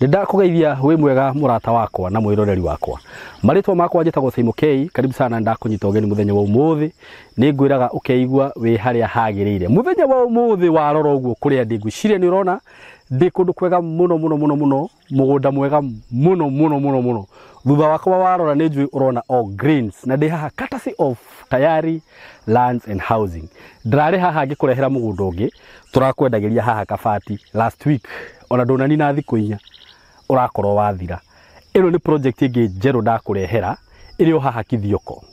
Ndakugeithia we mwega murata wakwa na mwiroreri wakwa. Maritwa makwa njitagwo Simon K. Karibu sana ndakunyita ugeni muthenya wa umuthi. Ningwiraga ukeigua we haria hagirire. Muthenya wa umuthi warora uguo kuria ndiguciria ni urona ndi kundu kwega muno mugunda mwega muno. Thutha wakwa warora ni njui urona all greens na ndi haha courtesy of Tayari Lands and Housing. Ndrare haha ngikurehera mugunda ungi turakwendagiria haha Kabati last week ona ndonani na thiku inya urakorwo wathira. Ino ni project ingi njeru ndakurehera iri haha Kithioko.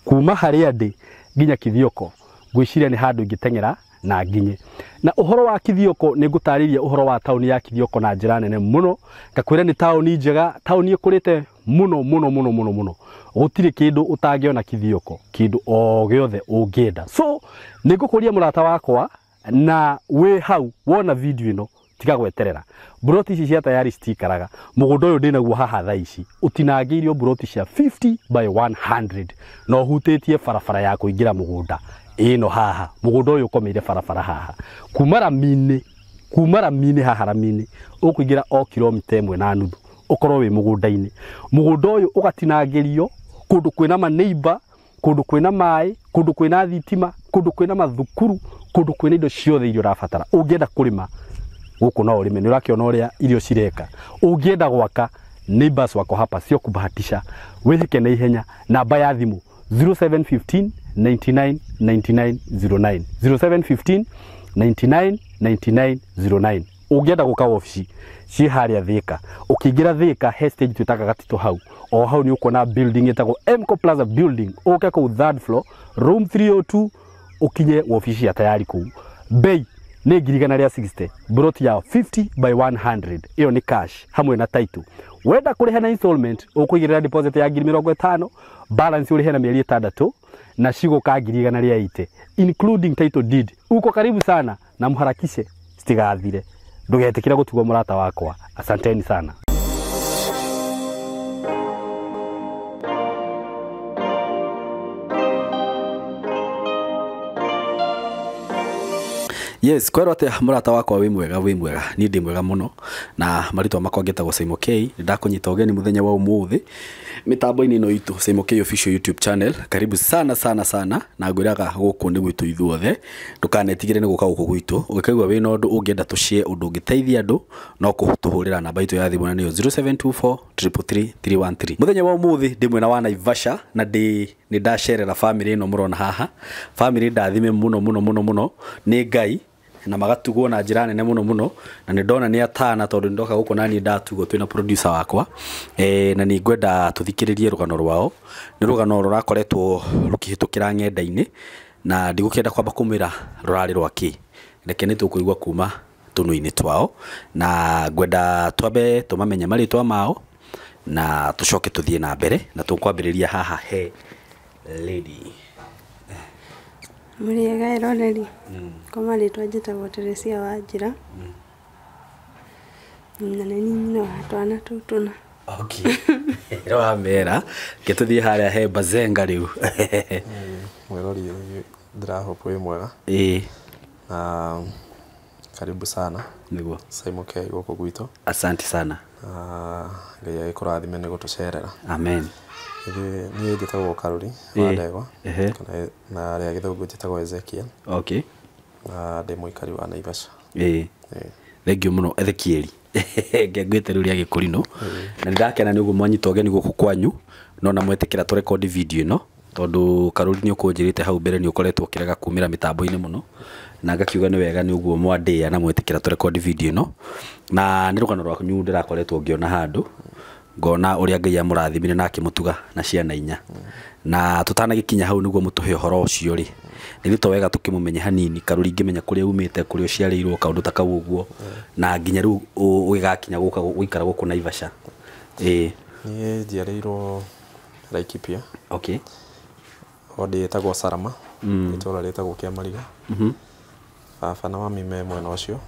Kuma haria ndi nginya Kithioko ngwiciria ni handu ingitengera na nginye. Na uhoro wa Kithioko ni ngutariria uhoro wa tauni ya Kithioko na njira nene muno. Ngakwira ni tauni njega, tauni ikurite muno. Gutiri kindu utangiona Kithioko, kindu o giothe ungienda. So nigukuria murata wakwa na we hau wona video ino tiga gweterera. Buroti ici cia Tayari citikaraga. Mugunda uyu ndinaguo haha thaa ici utinangiirio buroti cia 50 by 100 no hutitie barabara ya kuingira mugunda ino haha. Mugunda uyu ukomeire barabara haha kuma Ramini haha Ramini ukuingira o kilomita 1.5 ukorwo wi mugunda-ini. Mugunda uyu ugatinangirio kundu kwina maneighbor, kundu kwina mai, kundu kwina thitima, kundu kwina mathukuru, kundu kwina indo ciothe irio rabatara. Ungienda kurima guku no urime, ni urakiona uria irio cireka. Ungienda gwaka neighbors wako hapa sio kubahatisha. Withike na ihenya. Namba ya thimu 0715 99 99 09 0715 99 99 09. Ungienda guka ofisi ci haria Thika, ukiingira Thika hestage tutaka gatito hau o hau ni ukona building etagwo Mco Plaza building uke ku third floor room 302 ukinye ofisi ya Tayari ku. Bei ni 160, broti ya 50 by 100. Iyo ni cash hamwe na title. Wenda kuriha na installment ukuigirira deposit ya 50, balance urihe na mieri 6 na shigo ka 180 including title deed. Uko karibu sana na mharakishe stigathire. Ndugetikira gutugwa murata wakwa. Asanteni sana. Yes, kwero ate murata wakwa wi mwega ni ndi mwega muno na maritwa makwa ngetagwo Simon K. Ndakunyita ugeni muthenya wa umuthi mitambo-ini ino itu Simon K official YouTube channel. Karibu sana na ngwiraga guku ni gwitu ithuothe ndukanetigire ni guka guku gwitu ugikaigwa wina undu ungienda tushie undu ungiteithia andu no kutuhurira namba itu ya thimu na niyo 0724 333 313. Muthenya wa umuthi ndi mwena wa Naivasha na ni ndasherera family ino murona haha. Family ndathime muno ni Ngai na magatugwo na njira nene muno na ni ndona ni atana tondu ndoka guko nani ndatugwo twina producer wakwa na ni ngwenda tuthikiririe rugano rwao. Ni rugano rurakoretwo rukihitukira ng'enda-ini na ndigukenda kwamba kumira rurari rwaki reke ni tukuigwa kuma tunu-ini twao na ngwenda twambe tumamenye maritwa mao na tucoke tuthie na mbere na tukwambiriria haha he lady Muriega ironeri. Koma ritwa njitagwo Teresia Wanjira. Na nini no atwana tutuna. Okay. Ro amera ketuthie haria he Bazenga riu. Mwirori ndirahopo wi mwega. Karibu sana. Niguo. Simon K guku gwitu. Asante sana. Ngai agikurathime ni gutucerera. Amen. Ni njitagwo Karuri wa Ndegwa na ria githungu njitagwo Ezekiel. Okay. Na ndi muikari wa Naivasha. Thengio muno Ezekieli. Ngegwete riu ria gikurino na ndakena ni uguo mwanyita ugeni guku kwanyu no na mwetikira tu record video ino tondu Karuri ni ukunjirite hau mbere ni ukoretwo kirega kumira mitambo-ini muno na ngakiuga ni wega ni uguo mwandia na mwetikira tu record video ino na ni rugano rwaku nyu ndirakoretwo ngiona handu ngona uria Ngai amurathimire na akimutuga na ciana inya na tutanagikinya hau niguo mutuhe horo ucio ri ni rito wega tukimumenye hanini Karuri ngimenya kuria umite kuria uciarirwo kaundu ta kau uguo na nginya riu ugigakinya guka guikara guku Naivasha. Ni njiarirwo Laikipia. Okay. Odi etagwo Sarama. Itũra ritagwo Kiamariga. Baba na mami me mwena ucio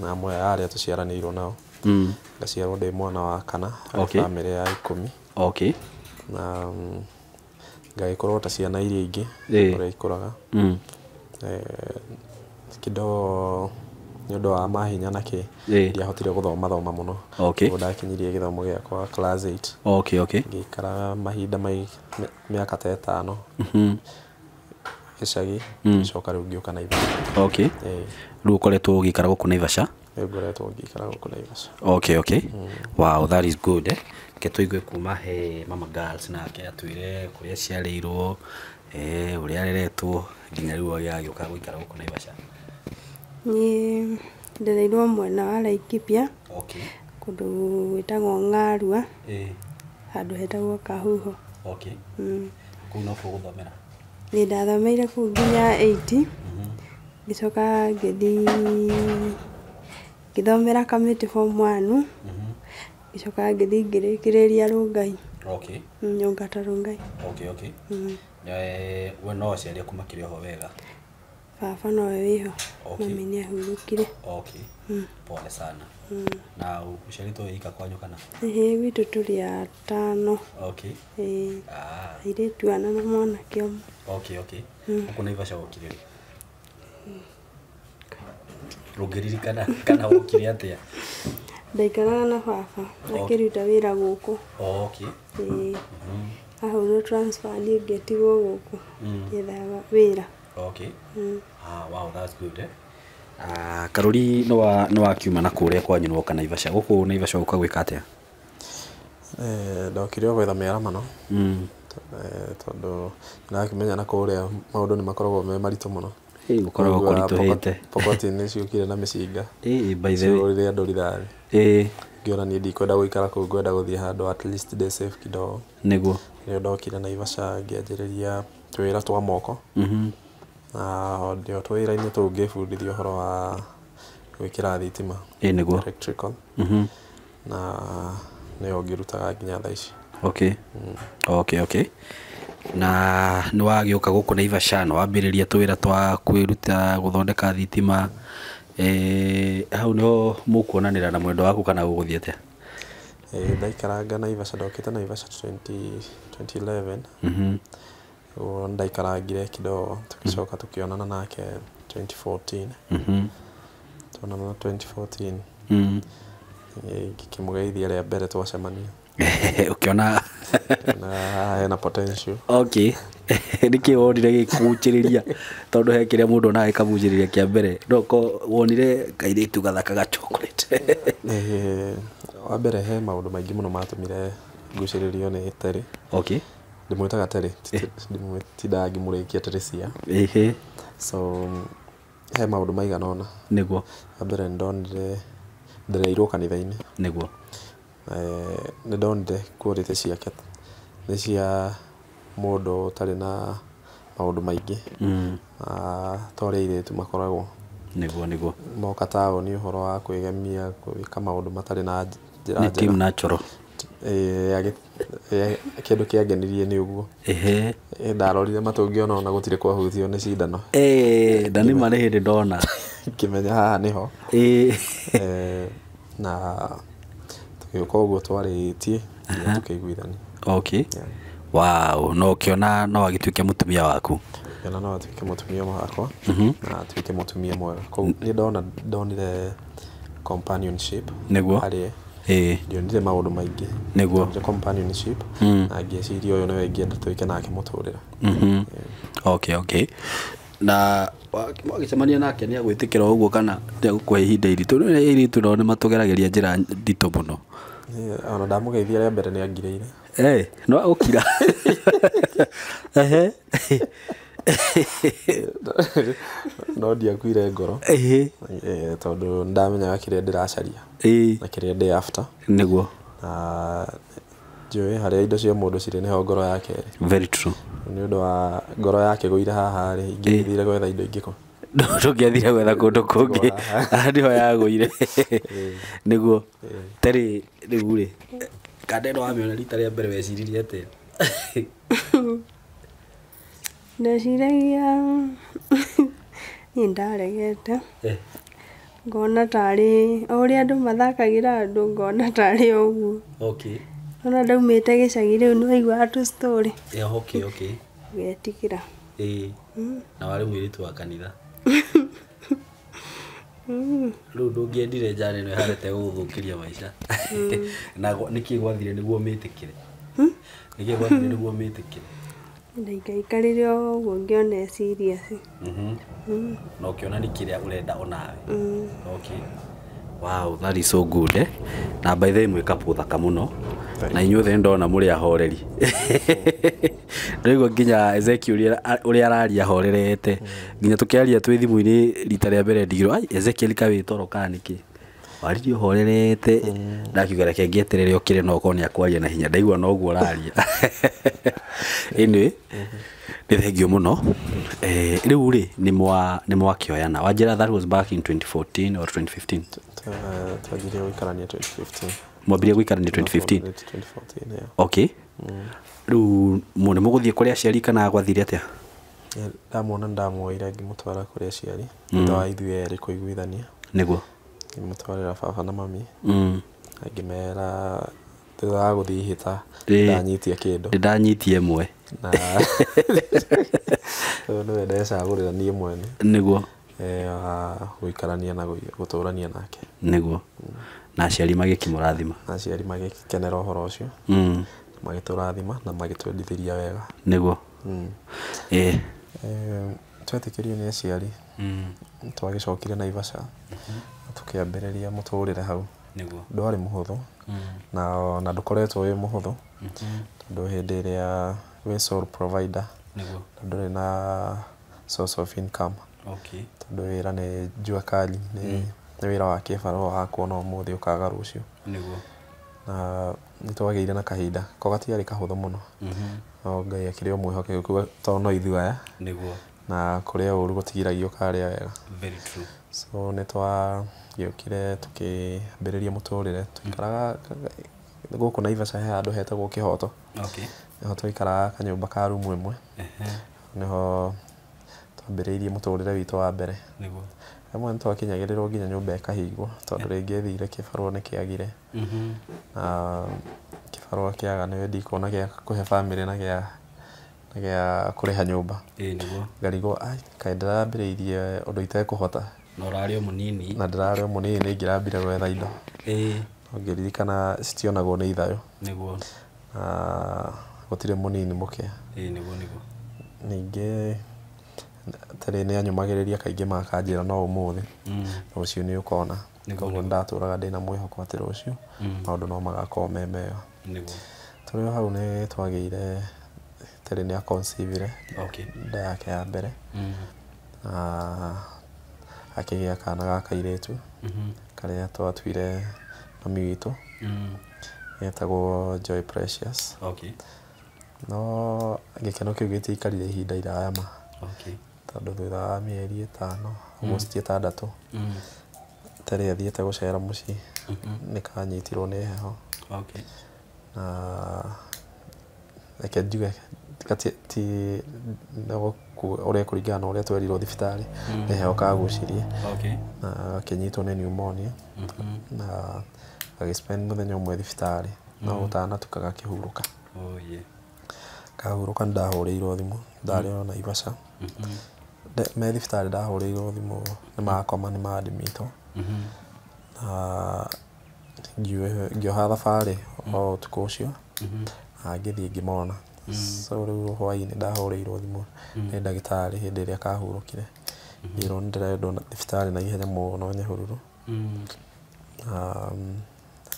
na amwe aria tuciaranirwo nao. Ngaciarwo ndi mwana wa kana family ya 10. Okay. Na ngaikorwo ta ciana iria ingi uria ikuraga kido nĩ ũndũ wa mahinya na kĩ ndiahotire gũthoma mũno. Ndakinyirie gĩthomo gĩakwa class 8. Ngĩikara mahinda mĩaka ta 5 gĩcagi, gĩcoka rĩu ngĩũka Naivasha. Rĩu ũkoretwo ũgĩikara gũkũ Naivasha? Rĩu ngoretwo ngĩikara gũkũ Naivasha. Wow, that is good. Ke tũigue kuma he Mama Girls nake atwĩre kũrĩa ciarĩirwo, ũrĩa areretwo nginya rĩu agĩũka gũikara gũkũ Naivasha. Niĩ ndereirwo mwena wa Laikipia, kũndũ gwĩtagwo Ng'arua, handũ hetagwo Kahuho. Kũu no kuo gũthomera? Nĩ ndathomeire kũu nginya 8, ngĩcoka ngĩthomera Kamiti form 1, ngĩcoka ngĩthiĩ ngĩrĩkĩrĩria Rongai. Nyũngata Rongai. We no ũciaria kuma kĩrĩ ho wega? Baba nowe wĩho, mami nĩ ahurũkire. Pole sana. Na ũciarĩtwo wĩika kwanyu kana? Gwitũ tũrĩ 5. Airĩtu 4 na mwanake ũmwe. Gũkũ Naivasha gũkire rĩ? Rũngĩririkana kana gũkire atĩa? Ndaikaraga na baba akĩruta wĩra gũkũ. Ahũrwo transfer niĩ ngĩtigwo gũkũ ngĩethaga wĩra. Wow, that's good. Karũri nĩ wakiuma na kũrĩa kwanyu nĩ woka Naivasha. Gũkũ Naivasha ũka gwĩka atĩa? Ndokire gwetha mĩaramano, tondũ ndakĩmenya na kũrĩa maũndũ nĩ makoragwo me maritũ mũno. Gũkoragwo kũritũhĩte. Pokoti-inĩ ciũkire na mĩcinga. By the way. Rĩrĩa andũ rithathi. Ngĩona niĩ ndikwenda gũikara kũu, ngwenda gũthiĩ handũ at least ndĩ safe kidogo. Nĩguo. Nĩyo ndokire Naivasha ngĩanjĩrĩria twĩra twa moko. Na ndio twĩra-inĩ tũu ngĩbundithia ũhoro wa gwĩkĩra thitima. Nĩguo. Electrical. Na nĩyo ngĩrutaga nginya thaa ici. Na nĩ wagĩũka gũkũ Naivasha na wambĩrĩria twĩra twa kwĩruta gũthondeka thitima. Hau no mũkuonanĩra na mwendo waku kana gũgũthiĩ atĩa? Ndaikaranga Naivasha, ndokĩte Naivasha 2011. Ndaikarangire kidogo, tũgĩcoka tũkĩonana nake 2014. Tuonana 2014. Ngĩkĩmũgeithia rĩa mbere twacemania. Ukiona hena potential. Nĩkĩ wonire gĩkũnjĩrĩria tondũ he kĩrĩa mũndũ onaga gĩkamũnjĩrĩria kĩa mbere? Ndoko wonire kairĩtu gathaka ga chocolate? Wa mbere he maũndũ maingĩ mũno matũmire ngucĩrĩrio nĩ Terry. Ndĩmwĩtaga Terry, ndĩmwĩtindaga ngĩmũrĩkia Teresia. So he maũndũ maigana ũna. Nĩguo. Wa mbere nĩndonire ndereirwo kanitha-inĩ. Nĩguo. Nĩndonire quality ciake nĩ cia mũndũ ũtarĩ na maũndũ maingĩ, ta ũrĩa airĩtu makoragwo. Nĩguo. Moka taũni ũhoro wa kwĩgemia, gwĩka maũndũ matarĩ na njĩra njega. Nĩ team natural. Kĩndũ kĩangenirie nĩ ũguo. Ndarorire matũ ngĩona ona gũtirĩ kwahutio nĩ cindano. Na nĩ marĩ hĩndĩ ndona ngĩmenya haha nĩho. Na tũgĩũka ũguo twarĩtie na tũkĩiguithania. Wow, no ũkĩona no agĩtuĩke mũtumia waku? Ngĩona no atuĩke mũtumia wakwa na atuĩke mũtumia mwega. Kũu nĩ ndonire companionship. Nĩguo. Harĩ ndionire maũndũ maingĩ. Nĩguo. Companionship na ngĩciria ũyũ nĩwe ingĩenda tuĩke nake mũtũrĩre. Na wagĩcemania nake nĩ agwĩtĩkĩra ũguo kana nĩ agũkũhe ihinda iritũ? Iritũ nao nĩ matũgeragĩria njĩra nditũ mũno. Ona ndamũgeithia rĩa mbere nĩ angirĩire. No agũkira. No ndiakuire ngoro, tondũ ndamenyaga kĩrĩa ndĩracaria na kĩrĩa ndĩ after. Nĩguo. Na njũĩ harĩa indo cia mũndũ cirĩ nĩho ngoro yake ĩrĩ. Very true. Nĩ ũndũ wa ngoro yake gũire haha rĩ, ingĩthire gwetha indo ingĩ kũ? Ndũngĩathire gwetha kũndũ kũngĩ, haha nĩho yagũire. Nĩguo. Terry rĩu rĩ, kanda ĩno wamĩona rita rĩa mbere weciririe atĩa? Ndeciragia niĩ ndaregete, ngona tarĩ o ũrĩa andũ mathakagĩra andũ, ngona tarĩ o ũguo. Ona ndaumĩte gĩcagi rĩu nĩ waiguaga tũ story. Getigĩra. Na warĩ mũirĩtu wa kanitha? Riu ndungiendire njane no harete guthukiria maica na niki gwathire niguo mitikire niki gwathire niguo mitikire ndaikaikarire ũguo ngĩona serious no ũkĩona nĩ kĩrĩa ũrenda onawe okay wow that is so good na by the way mwĩka pũthaka mũno na inyuothe ndona mũrĩ ahoreri ndĩrigwo nginya Ezekiel ũrĩa araria ahorerete nginya tũkĩaria twĩ thimũ-inĩ rita rĩa mbere ndigirwo ai Ezekiel kawe toro kana nĩkĩ waririo horerete ndakiuga reke ngieterere okire no kone akwaria na hinya ndaigua no guo araria anyway nĩ thengio mũno rĩu rĩ nĩ mwakĩoyana wanjĩra that was back in 2014 or 2015 twagirie gũikarania 2015 mwambirie gũikarania 2015 yeah. Okay rĩu nĩ mũgũthiĩ kũrĩa aciari kana gwathire atĩa ndamwona ndamwoire ngĩmũtwara kũrĩa aciari thutha wa ithuĩ erĩ kũiguithania nĩguo ngĩmũtwarĩra baba na mami ngĩmera thutha wa gũthiĩ ihĩta ndanyitie kĩndũ ndanyitie ĩmwe na nĩwe ndecagũrĩra niĩ mwene nĩguo gũikarania na gũtũrania nake nĩguo na aciari magĩkĩmũrathima na aciari magĩkenera ũhoro ũcio magĩtũrathima na magĩtwendithĩria wega nĩguo twetĩkĩrio nĩ aciari twagĩcokire Naivasha tũkĩambĩrĩria mũtũrĩre hau ndwarĩ mũhũthũ na ndũkoretwo wĩ mũhũthũ tondũ hĩndĩ ĩrĩa wĩ sole provider ndũrĩ na source of income tondũ wĩra nĩ jua kali nĩ wĩra wa kĩbarũa wa kuona ũmũthĩ ũkaga rũciũ na nĩtwagĩire na kahinda ko gatiarĩ kahũthũ mũno no Ngai akĩrĩ o mwĩhokeku tondũ no ithuĩ aya na kũrĩa ũru gũtigiragio karĩa wega so nĩtwagĩũkire tũkĩambĩrĩria mũtũrĩre tũikaraga gũkũ Naivasha he handũ hetagwo Kĩhoto nĩho twaikaraga kanyũmba ka rumu ĩmwe nĩho twambĩrĩirie mũtũrĩre witũ wa mbere amwe nĩtwakinyagĩrĩrwo nginya nyũmba ĩkahingwo tondũ rĩngĩ thire kĩbarũa nĩkĩagire na kĩbarũa kĩaga nĩwe ndikuona gĩa kũhe bamĩrĩ na gĩa kũrĩha nyũmba ngarigwo kaĩ ndĩrambĩrĩirie ũndũ itekũhota na ũrarĩ o mũnini na ndĩrarĩ o mũnini nĩingĩrambire gwetha indo ngĩririkana citionagwo nĩ ithayo gũtirĩ mũnini mũkĩa ningĩ tarĩ nĩanyumagĩrĩria kaingĩ makanjĩra no ũmũthĩ rũciũ nĩ ũkona koguo ndatũraga ndĩna mwĩhoko atĩ rũciũ maũndũ no magakorwo me mega tũrĩ o hau nĩ twagĩire tarĩ nĩ aconcivire nda yake ya mbere akĩgĩa kana ga kairĩtu karĩa twatuire mami witũ getagwo Joy Precious no gĩkeno kĩu gĩtiaikarire ihinda iraya ma tondũ thutha wa mĩeri 5 almost 6 tarĩ athiĩte gũcera mũciĩ nĩkanyitirwo nĩ heho na reke njuge ti ũrĩa kũringana na ũrĩa twerirwo thibitarĩ nĩ heho kagucirie na akĩnyitwo nĩ pneumonia na agĩspend mũthenya ũmwe thibitarĩ no gũtanatuka gakĩhurũka kahurũka nĩndahũrĩirwo thimũ ndarĩ o Naivasha me thibitarĩ ndahũrĩirwo thimũ nĩmakoma nĩmaadmitwo na ngĩoha thabarĩ o ũtukũ ũcio na ngĩthiĩ ngĩmona so rĩu hwaĩ-inĩ ndahũrĩirwo thimũ nĩ ndagĩtarĩ hĩndĩ ĩrĩa kahurũkire ngĩrwo nĩndĩrendwo thibitarĩ na ihenya mũno Nyahururu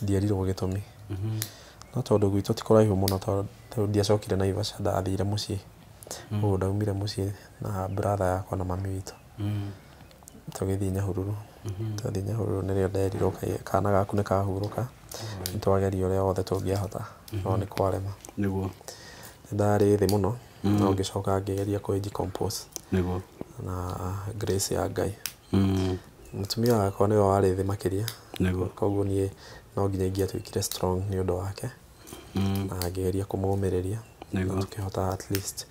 ndierirwo gĩtũmi no tondũ gwitũ ti kũraihu mũno tondũ ndiacokire Naivasha ndathire mũciĩ ũguo ndaumire mũciĩ na brother yakwa na mami witũ tũgĩthiĩ Nyahururu twathiĩ Nyahururu nĩrĩo nderirwo kana gaku nĩkahurũka nĩtwageria ũrĩa wothe tũngĩahota no nĩ kwarema nĩndarĩ thĩ mũno no ngĩcoka ngĩgeria kwĩdecompose na grace ya Ngai mũtumia wakwa nĩwe warĩ thĩ makĩria koguo niĩ no nginya ingĩatuĩkire strong nĩ ũndũ wake na ngĩgeria kũmũmĩrĩria na tũkĩhota at least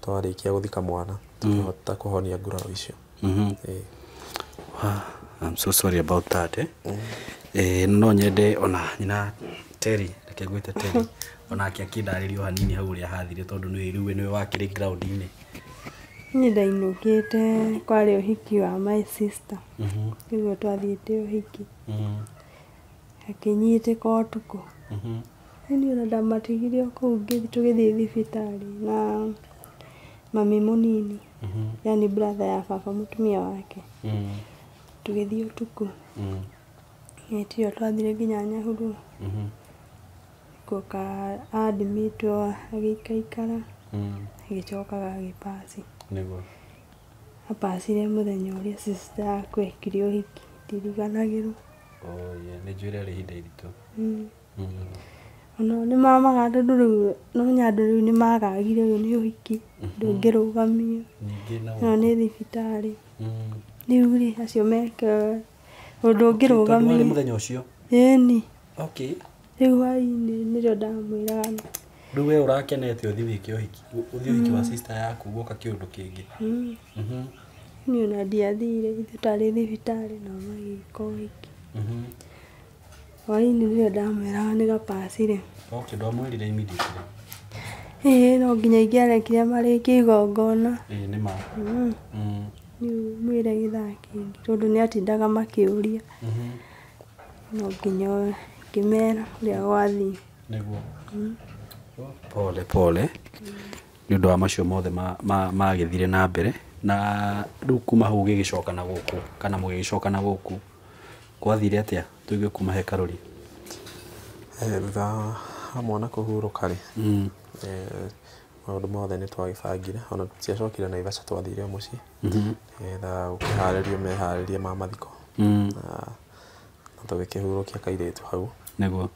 twarĩkia gũthika mwana tũkĩhota kũhonia nguraro icio I'm so sorry about that no nyende ona nyina Terry reke ngwĩte Terry ona akĩndarĩrio hanini hau ũrĩa hathire tondũ nĩwe wakĩrĩ ground-inĩ Ni ndainũkĩte kwarĩ ũhiki wa my sister. Nĩguo twathiĩte ũhiki. Akĩnyitĩka ũtukũ. Niĩ ona ndamatigire kũu tũgĩthiĩ thibitarĩ na mami mũnini. Yani brother ya baba mũtumia wake. Tũgĩthiĩ ũtukũ. Nĩtio twathire nginya Nyahururu. Goka admitwo agĩikaikara. Agĩcokaga agĩpaci. Nĩguo. Apacire mũthenya ũrĩa sister yakwa ekire ũhiki. Ndiriganagĩrwo. Nĩ njũire rĩ ihinda iritũ. Ona nĩ mamaga tondũ rĩu no nyandũ rĩu nĩ magagire ũyũ nĩ ũhiki. Ndũngĩrũgamio. No nĩ thibitarĩ. Rĩu rĩ acio meke ũndũ ũngĩrũgamio. Mũthenya ũcio. Ĩni. Okay. Rĩu hwaĩ-inĩ nĩrĩo ndamwĩraga. Rĩu we ũrakenete ũthiĩ wĩke ũhiki. Ũthiĩ ũhiki wa sister yaku guoka kĩũndũ kĩngĩ. Niĩ ona ndiathire tũtarĩ thibitarĩ na magĩka ũhiki. Hwaĩ-inĩ nĩrĩo ndamwĩraga nĩ gapacire. Okay, ndwamwĩrire immediately. No nginya ingĩarekire marĩkie igongona. Nĩ ma. Niĩ mwĩre gĩthaa kĩngĩ tondũ nĩ atindaga makĩũria. No nginya ngĩmera ũrĩa gwathiĩ. Nĩguo. Pole pole. Nĩ ũndũ wa macio mothe magĩthire na mbere na rĩu kuma hau gĩgĩcoka na gũkũ kana mũgĩgĩcoka na gũkũ kwathire atĩa tũigue kuma he Karuri? Thutha wa mwana kũhurũka rĩ, maũndũ mothe nĩ twagĩbangire ona tũtiacokire Naivasha, twathire mũciĩ nĩgetha gũkĩharĩrio meharĩria ma mathiko na tũgĩkĩhurũkia kairĩtu hau. Nĩguo.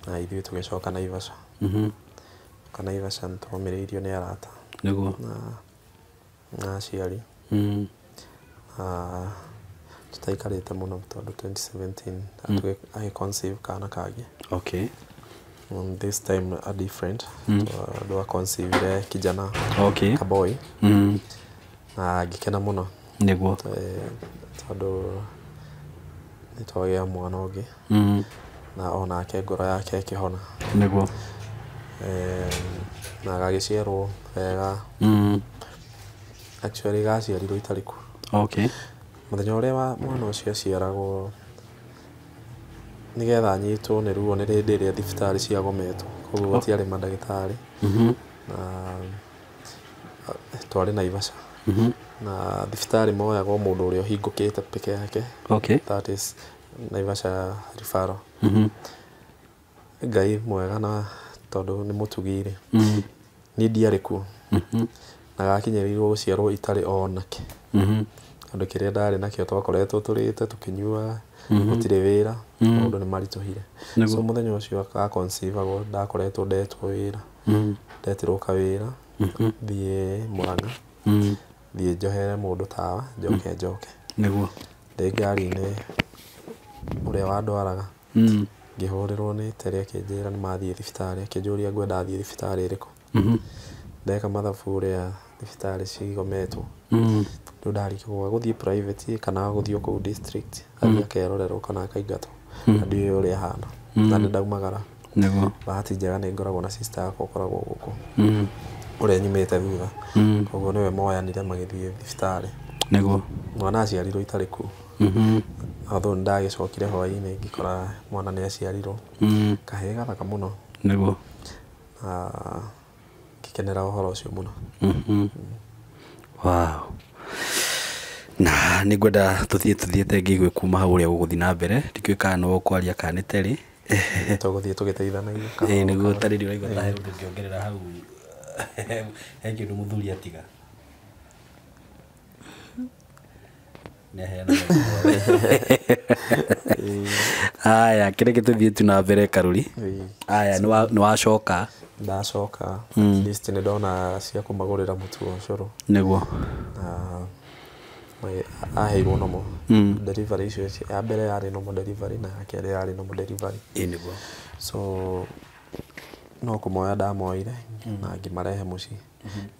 Na ithuĩ tũgĩcoka Naivasha. Kana Naivasha nĩ twaumĩrĩirio nĩ arata. Nĩguo. Na aciari. Tutaikarĩte mũno tondũ 2017 agĩconceive kana kangĩ. Okay. This time a different. Ndo conceive kijana. Okay. Kaboy. Na ngĩkena mũno. Nĩguo. Tondũ nĩ twagĩa mwana ũngĩ. Na onake ngoro yake ĩkĩhona. Nĩguo. Na agagĩciarwo wega. Actually gaciarirwo itarĩ kuo. Okay. Mũthenya ũrĩa mwana ũcio aciaragwo nĩgetha anyitwo nĩ ruo nĩ hĩndĩ ĩrĩa thibitarĩ ciagometwo, koguo gũtiarĩ mandagĩtarĩ. Na twarĩ Naivasha. Na thibitarĩ moyagwo mũndũ ũrĩa ũhingũkĩte peke yake. Okay. That is Naivasha referral. Ngai mwega na tondũ nĩ mũtugire. Niĩ ndiarĩ kuo. Na gakinyĩrĩirwo gũciarwo itarĩ onake. Andũ kĩrĩa ndarĩ nakĩo twakoretwo tũrĩte tũkĩnyua gũtirĩ wĩra, maũndũ nĩ maritũhire. So mũthenya ũcio gaconceive-agwo ndakoretwo ndetwo wĩra. Ndetirwo kawĩra thiĩ Mũrang'a, thiĩ njohere mũndũ tawa njoke. Nĩguo. Ndĩ ngari-inĩ ũrĩa wandwaraga ngĩhũrĩrwo nĩ tere akĩnjĩra nĩ mathiĩ thibitarĩ, akĩnjũria ngwenda thiĩ thibitarĩ ĩrĩkũ. Ndeka mathabu ũrĩa thibitarĩ cigometwo. Rĩu ndarigwo gũthiĩ private kana gũthiĩ kũu district, athiĩ akerorerwo kana akaingatwo. Na ndiũĩ ũrĩa hana na nĩ ndaumagara. Nĩguo. Bahati njega nĩ ngoragwo na sister yakwa ũkoragwo gũkũ ũrĩa nyumĩte thutha, koguo nĩwe moyanire magĩthiĩ thibitarĩ. Nĩguo. Mwana aciarirwo itarĩ kuo. Although nĩ ndagĩcokire hwaĩ-inĩ ngĩkora mwana nĩ aciarirwo. Kahĩĩ gathaka mũno. Nĩguo. Ngĩkenera ũhoro ũcio mũno. Wow. Na nĩ ngwenda tuthiĩte ngĩigue kuma hau ũrĩa gũgũthiĩ na mbere, ndikĩũĩ kana no kwaria kana nĩ terĩ. Tũgũthiĩ tũgĩteithanagia. Nĩguo tarĩri ũraigua ta he ũndũ ũngĩongerera hau, he kĩndũ mũthuri atiga. Aya kĩreke tuthiĩ tu na mbere Karuri. Aya nĩ wacoka? Ndacoka. At least nĩ ndona cia kũmagũrĩra mũtu wa ũcũrũ. Nĩguo. Aheirwo nomo delivery icio ya mbere yarĩ nomo delivery na ya kerĩ yarĩ nomo delivery. Nĩguo. So no kũmoya ndamoire na ngĩmarehe mũciĩ.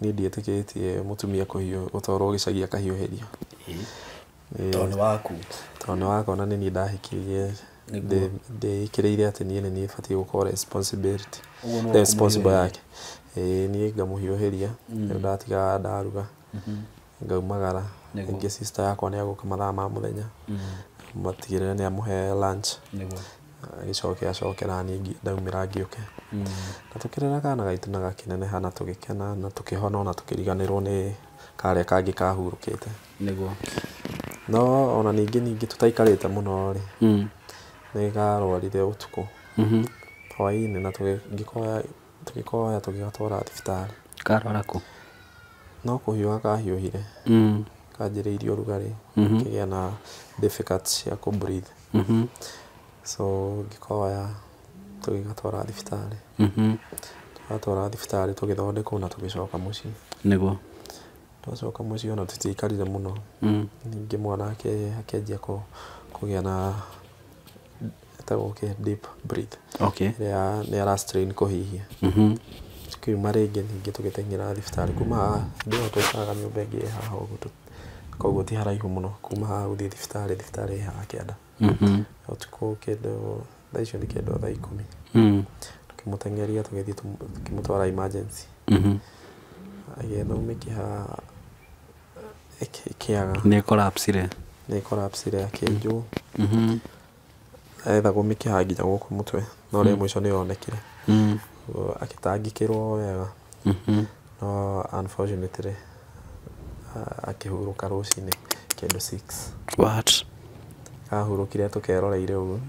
Niĩ ndiĩtĩkĩtie mũtumia gũtwarwo gĩcagi akahiũhĩrio. Tondũ waku. Tondũ wakwa na niĩ ndahikirie ndĩkĩrĩire atĩ niĩ nĩ niĩ batiĩ gũkorwo responsible yake. Niĩ ngamũhiũhĩria, rĩu ndatigaga ndaruga ngaumagara ingĩ sister yakwa nĩ agũka mathaa ma mũthenya matigĩrĩre nĩ amũhe lunch agĩcokera niĩ ndaumĩra ngĩũke na tũkĩrera kana gaitũ na gakĩneneha na tũgĩkena na tũkĩhona na tũkĩriganĩrwo nĩ karĩa kangĩ kahurũkĩte no ona ningĩ tũtaikarĩte mũno rĩ nĩ karwarire ũtukũ hwaĩ-inĩ na tũgĩkoya tũgĩgatwara thibitarĩ. Karwara kũ? No kũhiũha kahiũhire kanjĩrĩirie ũrugarĩ kĩgĩa na difficulty cia kũ breathe so ngĩkoya tũgĩgatwara thibitarĩ twatwara thibitarĩ tũgĩthondekwo na tũgĩcoka mũciĩ. Nĩguo twacoka mũciĩ ona tũtiaikarire mũno ningĩ mwana akĩanjia kũgĩa na deep breath nĩ ara strain kũhihia tukiuma rĩngĩ ningĩ tũgĩteng'era thibitarĩ kuma haha ndĩyo tũikaraga nyũmba ĩngĩ haha ũguo koguo ti haraihu mũno kuma haha gũthiĩ thibitarĩ haha kĩanda ũtukũ kĩndũ thaa icio nĩ kĩndũ thaa 10 tũkĩmũteng'eria tũgĩthiĩ tũkĩmũtwara emergency agĩethwo mĩkiha ĩkĩaga nĩ collapsire akĩenjwo ethagwo mĩkiha nginya gũkũ mũtwe no rĩa mũico nĩ yonekire agĩtangĩkĩrwo wega no unfortunately akĩhurũka rũcinĩ kĩndũ 6 kahurũkire tũkeroreire ũguo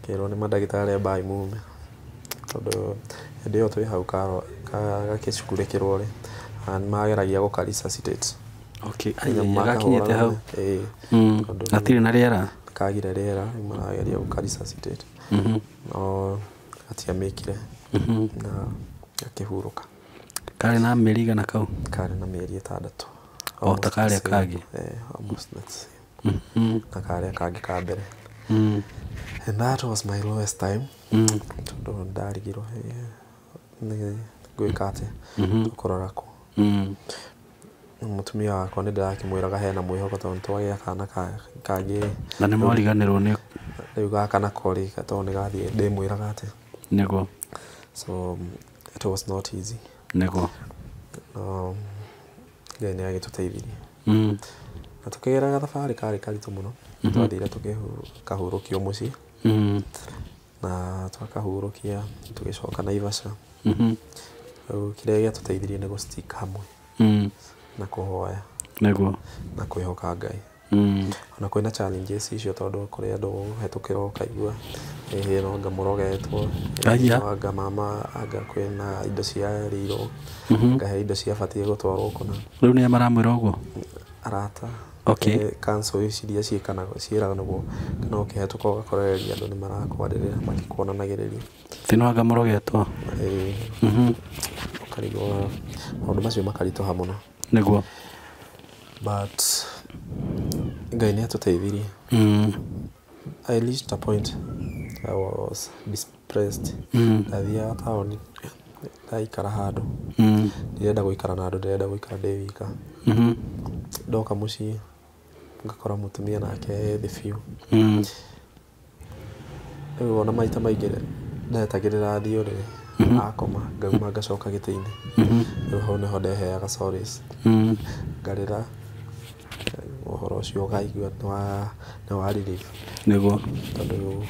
kĩrwo nĩ mandagĩtarĩ amba imume tondũ hĩndĩ ĩyo twĩ hau gagĩcukurĩkĩrwo rĩ mageragia gũka resuscitate gakinyĩte hau gatirĩ na rĩera kagire rĩera marageria gũka resuscitate no gatiamĩkire na akĩhurũka. Karĩ na mĩeri igana kau? Karĩ na mĩeri 6 o ta karĩa kangĩ almost the same na karĩa kangĩ ka mbere and that was my lowest time tondũ ndarigirwo nĩ gwĩka atĩ kũrora kũ mũtumia wakwa nĩ ndĩrakĩmwĩraga hena mwĩhoko tondũ twagĩa kana kangĩ na nĩ mwariganĩrwo nĩ rĩu gaka nako rĩ tondũ nĩ gathiĩ ndĩmwĩraga atĩ nĩguo so it was not easy nĩguo Ngai nĩ agĩtũteithirie na tũkĩgera thabarĩ karĩ karitũ mũno twathire tũkahurũkio mũciĩ na twakahurũkia tũgĩcoka Naivasha rĩu kĩrĩa gĩatũteithirie nĩ gũ-stick hamwe na kũhoya nĩguo na kwĩhoka Ngai ona kwĩna challenges icio tondũ kũrĩ andũ ũhetũkĩra ũkaigua no anga mũrogetwo anga mama anga kwĩna indo ciarĩirwo ngahe indo ciabatiĩ gũtwarwo kũna rĩu nĩ maramwĩra ũguo arata cancel iria ciĩranagwo kana ũkĩhetũka ũgakorereria andũ nĩ marakwarĩrĩra makĩkuonanagĩrĩria ti no anga mũrogetwo ũkarigwo maũndũ macio makaritũha mũno nĩguo but Ngai nĩ atũteithirie I reached a point I was depressed ndathiaga taũni ndaikara handũ ndirenda gũikara na andũ ndĩrenda gũikara ndĩ wika ndoka mũciĩ ngakora mũtumia nake thĩ biũ rĩu ona maita maingĩ ndetagĩrĩra thiĩ ũrĩrĩ akoma ngauma ngacoka gĩtĩ-inĩ rĩu hau nĩho ndeheaga solace ngarĩra ũhoro ũcio ũkaigua nĩ wa relief nĩguo tondũ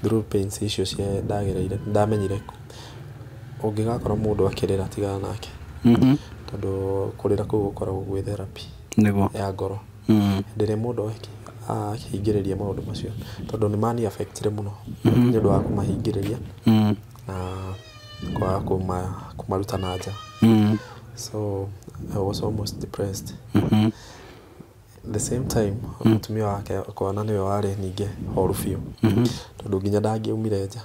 through pains icio ndagereire ndamenyire ũngĩgakora mũndũ akĩrĩra tigana nake tondũ kũrĩra kũu gũkoragwo gwĩ therapy nĩguo ya ngoro hĩndĩ ĩrĩa mũndũ akĩhingĩrĩria maũndũ macio tondũ nĩ mani affectire mũno nĩ ũndũ wa kũmahingĩrĩria na kwaga kũmaruta na nja so I was almost depressed the same time mũtumia wake akona nĩwe warĩ ningĩ horu biũ tondũ nginya ndangĩaumire nja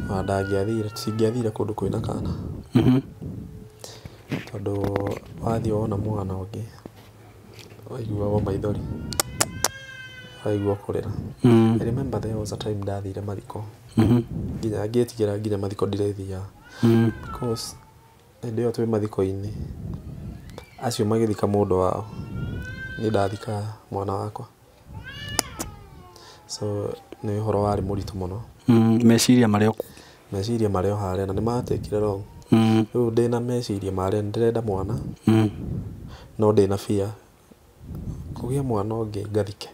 na ndangĩathire kũndũ kwĩna kana tondũ wathiĩ wona mwana ũngĩ waiguaga maithori waigua kũrĩra I remember there was a time ndathire mathiko nginya ngĩtigĩra nginya mathiko ndirethiaga because hĩndĩ ĩyo twĩ mathiko-inĩ acio magĩthika mũndũ wao nĩ ndathika mwana wakwa so nĩ ũhoro warĩ mũritũ mũno meciria marĩ o harĩa na nĩ matekire wrong Rĩu ndĩna meciria marĩa ndĩrenda mwana no ndĩna fear kũgĩa mwana ũngĩ ngathike.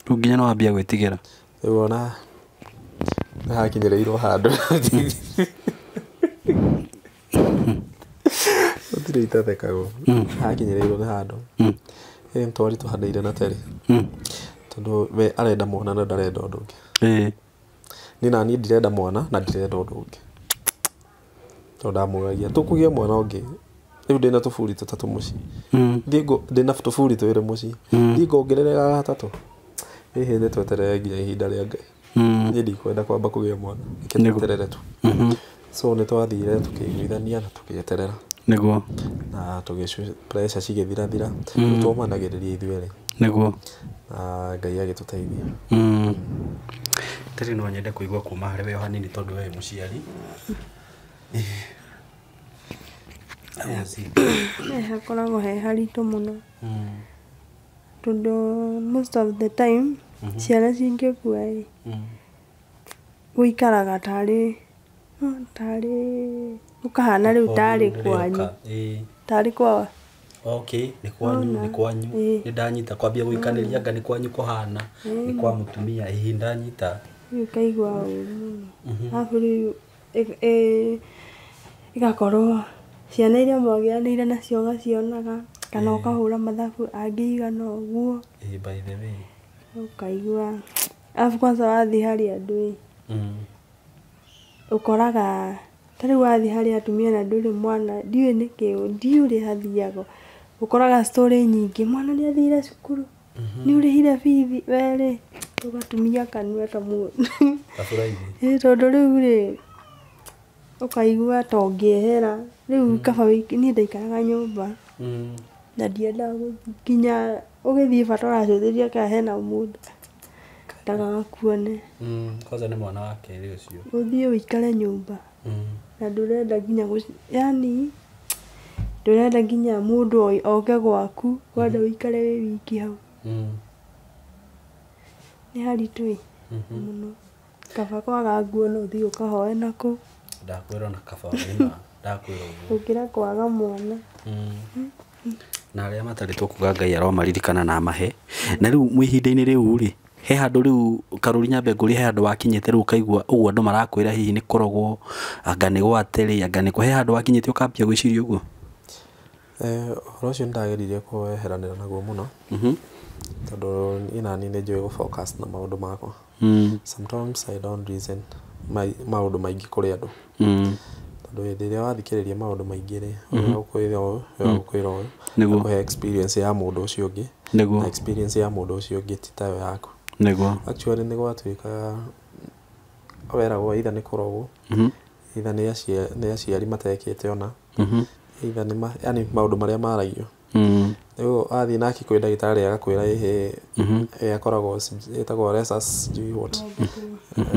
Rĩu nginya no wambia gwĩtigĩra. Rĩu ona hakinyĩrĩirwo handũ gũtirĩ itathekagwo. Hakinyĩrĩirwo nĩ handũ nĩ twari tũhanĩire na Terry tondũ we arenda mwana na ndarenda ũndũ ũngĩ. Niĩ naniĩ ndirenda mwana na ndirenda ũndũ ũngĩ tondũ ndamũgagia tũkũgĩa mwana ũngĩ. Rĩu ndĩna tũburi tũtatũ mũciĩ, ndĩna tũburi twĩrĩ mũciĩ, thiĩ ngongerere gatatũ. Hihi nĩ tweterere nginya ihinda rĩa Ngai. Niĩ ndikwenda kwamba kũgĩa mwana, nĩketerere tu. So nĩ twathire tũkĩiguithania na tũgĩeterera nĩguo na pressure cigĩthirathira nĩ twomanagĩrĩria ithuerĩ nĩguo na Ngai agĩtũteithia. Terry no nyende kũigua kuma harĩ we o hanini tondũ we mũciari. Hakoragwo he haritũ mũno tondũ most of the time ciana cingĩkua gũikaraga tarĩ ũkahana rĩu tarĩ kwanyu, tarĩ kwao. Okay, nĩ kwanyu nĩ ndanyita kwambia gũikanĩria anga nĩ kwanyu kũhana nĩ kwa mũtumia hihi ndanyita. Rĩu kaigua ũũru mũno arabu rĩu ĩgakorwo ciana iria mwagĩanĩire nacio ũgacionaga kana ũkahũra mathabu angĩigana ũguo. By the way ũkaigua arabu kwanza wathiĩ harĩ andũ ũkoraga ta rĩu wathiĩ harĩ atumia na ndũrĩ mwana ndiũĩ nĩkĩ ndiũrĩ hathiaga ũkoraga story nyingĩ mwana nĩ athire cukuru nĩ ũrĩhire bithi werĩ ũgatumia kanua ta mũndũ tondũ rĩu rĩ ũkaigua ta ũngĩehera rĩu kaba niĩ ndaikaraga nyũmba na ndiendaga nginya ũgĩthiĩ bata ũracũthĩria kana hena mũndũ ndagakuone. Kwanza nĩ mwana wa kerĩ ũcio ũthiĩ ũikare nyũmba na ndũrenda nginya yani ndũrenda nginya mũndũ oke gwaku wenda ũikare wĩ wiki hau. Nĩ haritũ mũno kaba kwaga nguo no ũthiĩ ũkahoe nakũ. Ndakwĩrwo na kaba wĩna ndakwĩrwo gũkĩra kwaga mwana. Na arĩa matarĩ tũkuga Ngai aromaririkana na amahe. Na rĩu ihinda-inĩ rĩu rĩ he handũ rĩu Karũri Nyambengũri he handũ wakinyĩte rĩu ukaigua ũguo andũ marakwĩra hihi nĩ kũrogwo anga nĩ gwate rĩ anga nĩ he handũ wakinyĩte ũkambia gwĩciria ũguo? Ũhoro ũcio nĩndageririe kweheranĩra naguo mũno tondũ niĩ naniĩ nĩ njũĩ gũ-focus na maũndũ makwa. Sometimes I don't reason maũndũ maingĩ kũrĩ andũ tondũ hĩndĩ ĩrĩa wathikĩrĩria maũndũ maingĩ rĩ ũgũkwĩra ũyũ nĩguo experience ya mũndũ ũcio ũngĩ na experience ya mũndũ ũcio ũngĩ ti tayo yaku. Actually nĩ gwatuĩkaga weragwo either nĩ kũrogwo either nĩ aciari matekĩte ona either nĩ yani maũndũ marĩa maragio. Rĩu athiĩ nake kwĩ ndagĩtarĩ agakwĩra ĩhĩ akoragwo ĩtagwo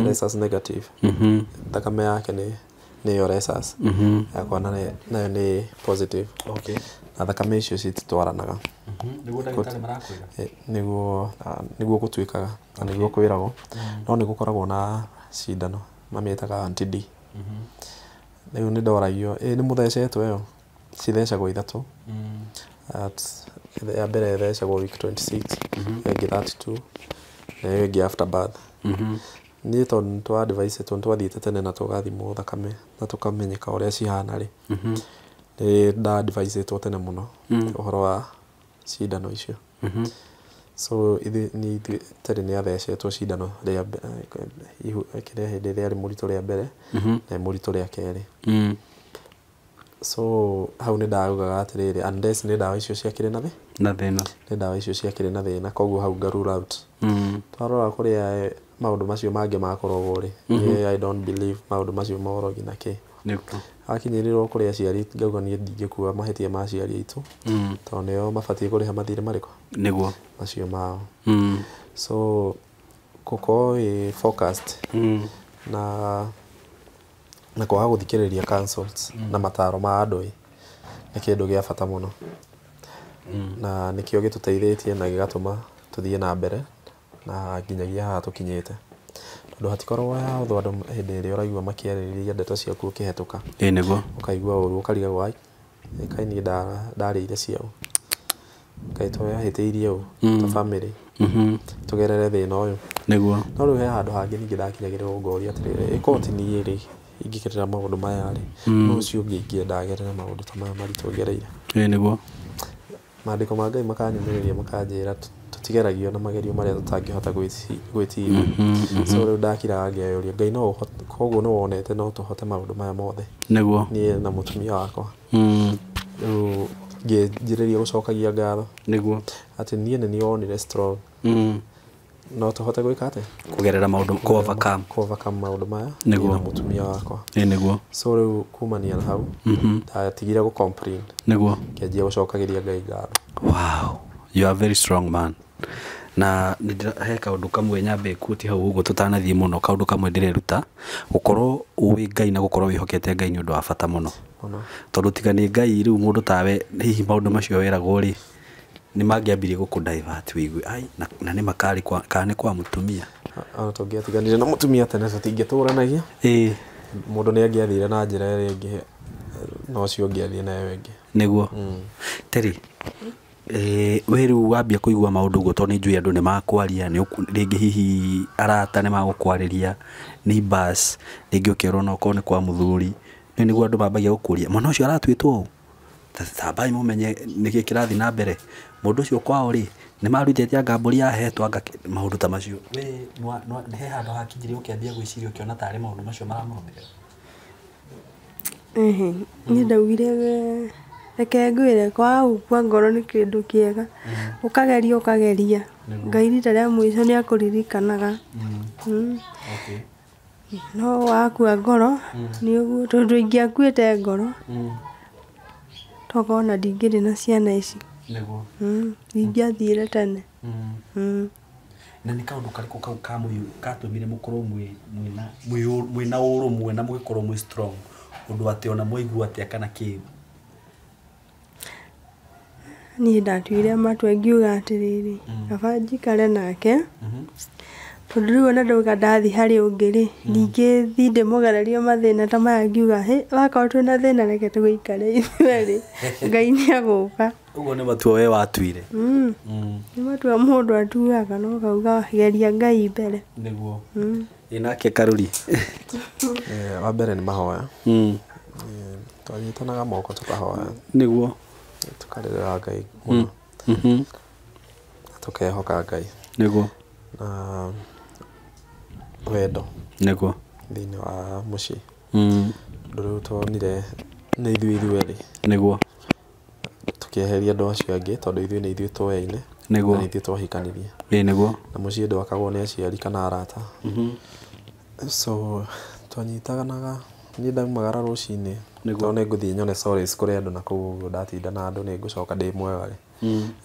rhesus negative. Thakame yake nĩyo rhesus yakwa nayo nĩ positive. Na thakame icio cititwaranaga nĩguo gũtuĩkaga na nĩguo kwĩragwo no nĩ gũkoragwo na cindano mamĩtaga anti-D. Rĩu nĩ ndoragio nĩ mũthecetwo ĩyo cithecagwo ithatũ. Ya mbere ĩthecagwo week 26 ĩngĩ 32 na ĩyo ĩngĩ after birth. Niĩ tondũ twa-advise-ĩtwo nĩtwathiĩte tene na tũgathimwo thakame na tũkamenyeka ũrĩa cihana rĩ nĩ nda-advise-ĩtwo tene mũno ũhoro wa cindano icio. So Terry nĩ athecetwo cindano rĩa hĩndĩ ĩrĩa arĩ mũritũ rĩa mbere na mũritũ rĩa kerĩ. So hau nĩ ndaugaga atĩrĩrĩ unless nĩ ndawa icio ciakĩrĩ na thĩna nĩ ndawa icio ciakĩrĩ na thĩna koguo hau nga rule out. Twarora kũrĩa maũndũ macio mangĩ makoragwo rĩ I don't believe maũndũ macio ma ũrogi na kĩ. Hakinyĩrĩrwo kũrĩ aciari ngauga niĩ ndingĩkua mahĩtia ma aciari aitũ tondũ nĩo mabatiĩ kũrĩha mathirĩ marĩkũ nĩguo macio mao. So gũkorwo wĩ focused na kwaga gũthikĩrĩria counsels na mataro ma andũ nĩ kĩndũ gĩa bata mũno na nĩkĩo gĩtũteithĩtie na gĩgatũma tũthiĩ na mbere na nginyagia haha tũkinyĩte. Ndo hatikorwo ya utho andu hindi ria uraigua makiarĩrĩria ndeto ciaku ukihetoka niguo ukaigua uru ukariga wai kaini ndarĩire ciao kaitoya hitĩirie u ta family tugerere thina uyu niguo no riu he handu hangi ningi ndakinyagĩrĩrwo ngoria atirĩrĩ ikoti ni ĩrĩ ingĩgerera maũndũ maya rĩ no ũcio ũngĩ ingĩendagerera maũndũ ta maya maritũ ngereire niguo maandĩko ma Ngai makanyũmĩrĩria makanjĩra tutigeragio na magerio marĩa tutangĩhota gwĩtiria so rĩu ndakiraga ngĩũria Ngai no koguo no wonete no tũhote maũndũ maya mothe niguo niĩ na mũtumia wakwa rĩu ngĩnjĩrĩria gũcokagia ngatho niguo atĩ niĩ nĩ nionire strong no tũhote gwĩka atĩ kugerera maũndũ overcome maũndũ maya na mũtumia wakwa niguo so rĩu kumania na hau ndatigire gũ complain niguo ngĩanjia gũcokagĩria Ngai ngatho. Wow, you are very strong man. Na he kaundu kamwe nyambe kuti hau uguo tutanathie muno kaundu kamwe ndireruta gukorwo uwi Ngai na gukorwo wihokete Ngai ni undu wa bata muno tondu tiga ni Ngai riu mundu tawe hihi maundu macio weragwo ri ni mangiambirie guku divert wigue ai na ni makari kana kwa mutumia tũngĩatiganire na mutumia tene tũtingĩtũranagia mundu ni angiathire na njĩra ĩrĩa ĩngĩ no cio ũngĩathie nayo ĩngĩ niguo Teri we riu wambia kuigua maundu guo tondu njui andu ni makwaria ni ringi hihi arata ni magukwarĩria ni bus ringi ukirwo no ko ni kwa muthuri ni niguo andu mambagia gukuria mwana ucio aratwitwo tabai mumenye niki kirathi na mbere mundu ucio kwao ri ni marutete ngamburi yahetwo anga maundu ta macio we no he handu hakinyire ukiambia gwiciria ukiona tari maundu macio maramurumira ni ndaugire reke ngwire kwa ngoro ni kindu kiega ukageria Ngai rita ria mwico ni akuririkanaga no wakua ngoro ni uguo tondu ingiakuite ngoro tokona ndingiri na ciana ici niguo ingiathire tene na ni kaundu kariku kau kamuyu katumire mukorwo mwina urumwe na mugikorwo mwi strong undu ati ona muigua ati kana ki ni ndatuire matwa ngiuga atiriri kaba njikare nake tondu riu ona ndauga ndathi hari ungiri ningi thinde mugererio mathina ta maya ngiuga wakorwo twina thina reke tugikare ithueri Ngai ni aguka uguo ni matua we watuire ni matua mundu atuaga no kauga geria Ngai mbere niguo inake Karuri wa mbere ni mahoya twanyitanaga moko tukahoya niguo tukarĩrĩra Ngai muno tukehoka Ngai niguo na wendo niguo thĩinĩ wa mũciĩ ndũrĩu tuonire nĩ ithuĩ niguo tukieheria andũ acio angĩ tondu ithuĩ nĩ ithuĩ tũoyaine niguo na ithuĩ twahikanirie niguo na mũciĩ ndwakagwo nĩ aciari kana arata so twanyitanaga ni ndaumagara rũcinĩ tondũ nĩ ngũthiĩ nyone stories kũrĩ andũ na kũu ũguo ndatinda na andũ nĩ ngũcoka ndĩ mwega rĩ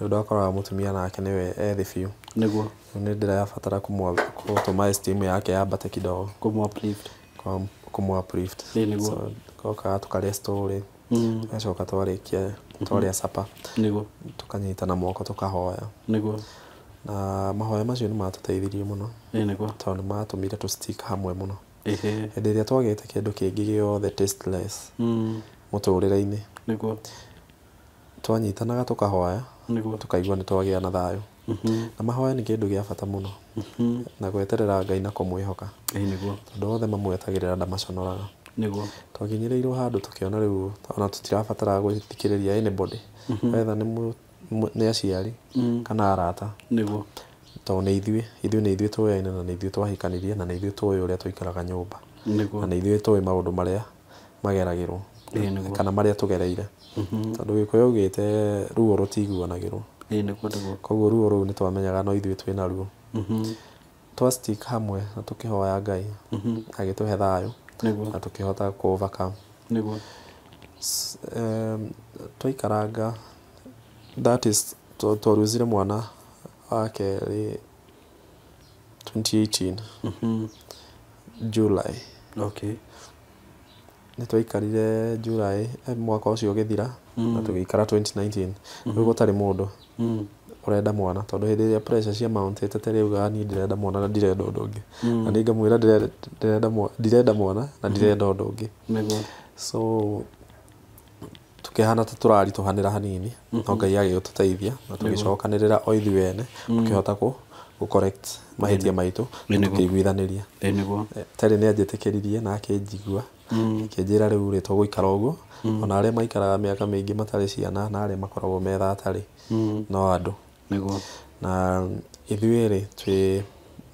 rĩu ndakoraga mũtumia nake nĩwe ethĩ biũ niguo nĩ ndĩrabatara gũtũma esteem yake yambate kidogo kũmũ-uplift niguo gokaga tũkarĩa story tũgacoka twarĩa supper niguo tukanyitana moko tukahoya niguo na mahoya macio nĩ matũteithirie mũno niguo tondũ nĩ matũmire tũ stick hamwe mũno hĩndĩ ĩrĩa twagĩte kĩndũ kĩngĩ gĩothe tasteless mũtũrĩre-inĩ niguo twanyitanaga tũkahoya niguo tukaigua nĩ twagĩa na thayũ na mahoya nĩ kĩndũ gĩa bata mũno na gweterera Ngai na kũmwĩhoka niguo tondũ othe mamwetagĩrĩra ndamaconoraga niguo twakinyĩrĩirwo handũ tũkĩona rĩu ona tũtirabatara gwĩthikĩrĩria anybody whether nĩ aciari kana arata niguo tondũ nĩ ithuĩ tũoyaine na nĩ ithuĩ twahikanirie na nĩ ithuĩ tũĩ ũrĩa tũikaraga nyũmba na nĩ ithuĩ tũĩ maũndũ marĩa mageragĩrwo kana marĩa tũgereire tondũ Gĩkũyũ augĩte ruo rũtiguanagĩrwo koguo ruo rũu nĩ twamenyaga no ithuĩ twĩna ruo twa stick hamwe na tũkĩhoya Ngai agĩtũhe thayũ na tũkĩhota kũ-overcome twaikaranga that is twaruzire mwana wake 2018 July nĩ twaikarire July mwaka ũcio ũgĩthira na tũgĩikara 2019 rĩu gũtarĩ mũndũ urenda mwana tondu hindi iria pressure cia mountete teriuga ni ndirenda mwana na ndirenda undu ungi na ninga mwira ndirenda mwana na ndirenda undu ungi so tukihana ta turarituhanira hanini no Ngai agigututeithia na tugicokanirira o ithui wene tukihota ku correct mahitia maitu tukiguithaniria tari ni anjitikiririe na akinjigua akinjira riu ri tuguikara uguo ona aria maikaraga miaka mingi matari ciana na aria makoragwo metha atari no andu na ithui ri twi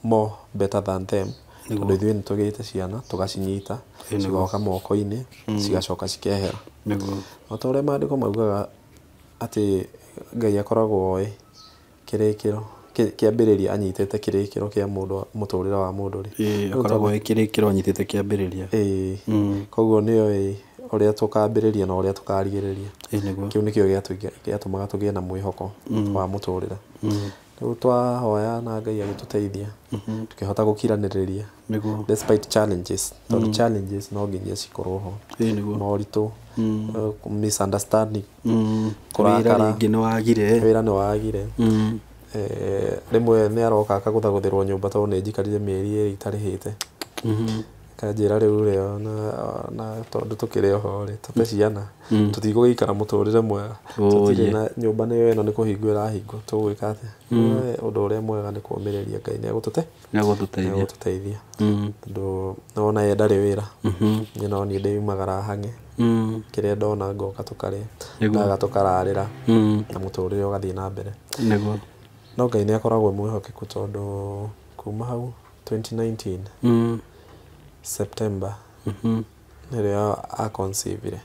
more better than them tondu ithui ni tugite ciana tugacinyita cigoka moko-ini cigacoka cikehera o ta uria maandiko maugaga ati Ngai akoragwo oi kirikiro kiambiriria anyitete kirikiro kia mundu muturira wa mundu ri akoragwo kirikiro anyitete kiambiriria koguo nio uria tukambiriria na uria tukarigiriria kiu nikio giatumaga tugie na mwihoko wa muturira riu twahoya na Ngai agituteithia tukihota gukiraniriria despite challenges tondu challenges no nginya cikorwo ho moritu misunderstanding kurakara ringi ni wagire rimwe ni aroka akaguthaguthirwo nyumba tondu ni njikarire mieri iri itarihite kanjira riu rio na tondu tukiri ho ri tute ciana tutigugikara muturire mwega tutire na nyumba niyo ino ni kuhingwo irahingo tugwika atia undu uria mwega ni kuumiriria Ngai ni agututeithia tondu nona ye ndari wira ni no ni ndiumagara hange kiria ndona ngoka tukaria ndaga tukararira na muturire ugathii na mbere no Ngai ni akoragwo mwihokeku tondu kuma hau 2019 September nirio aconceive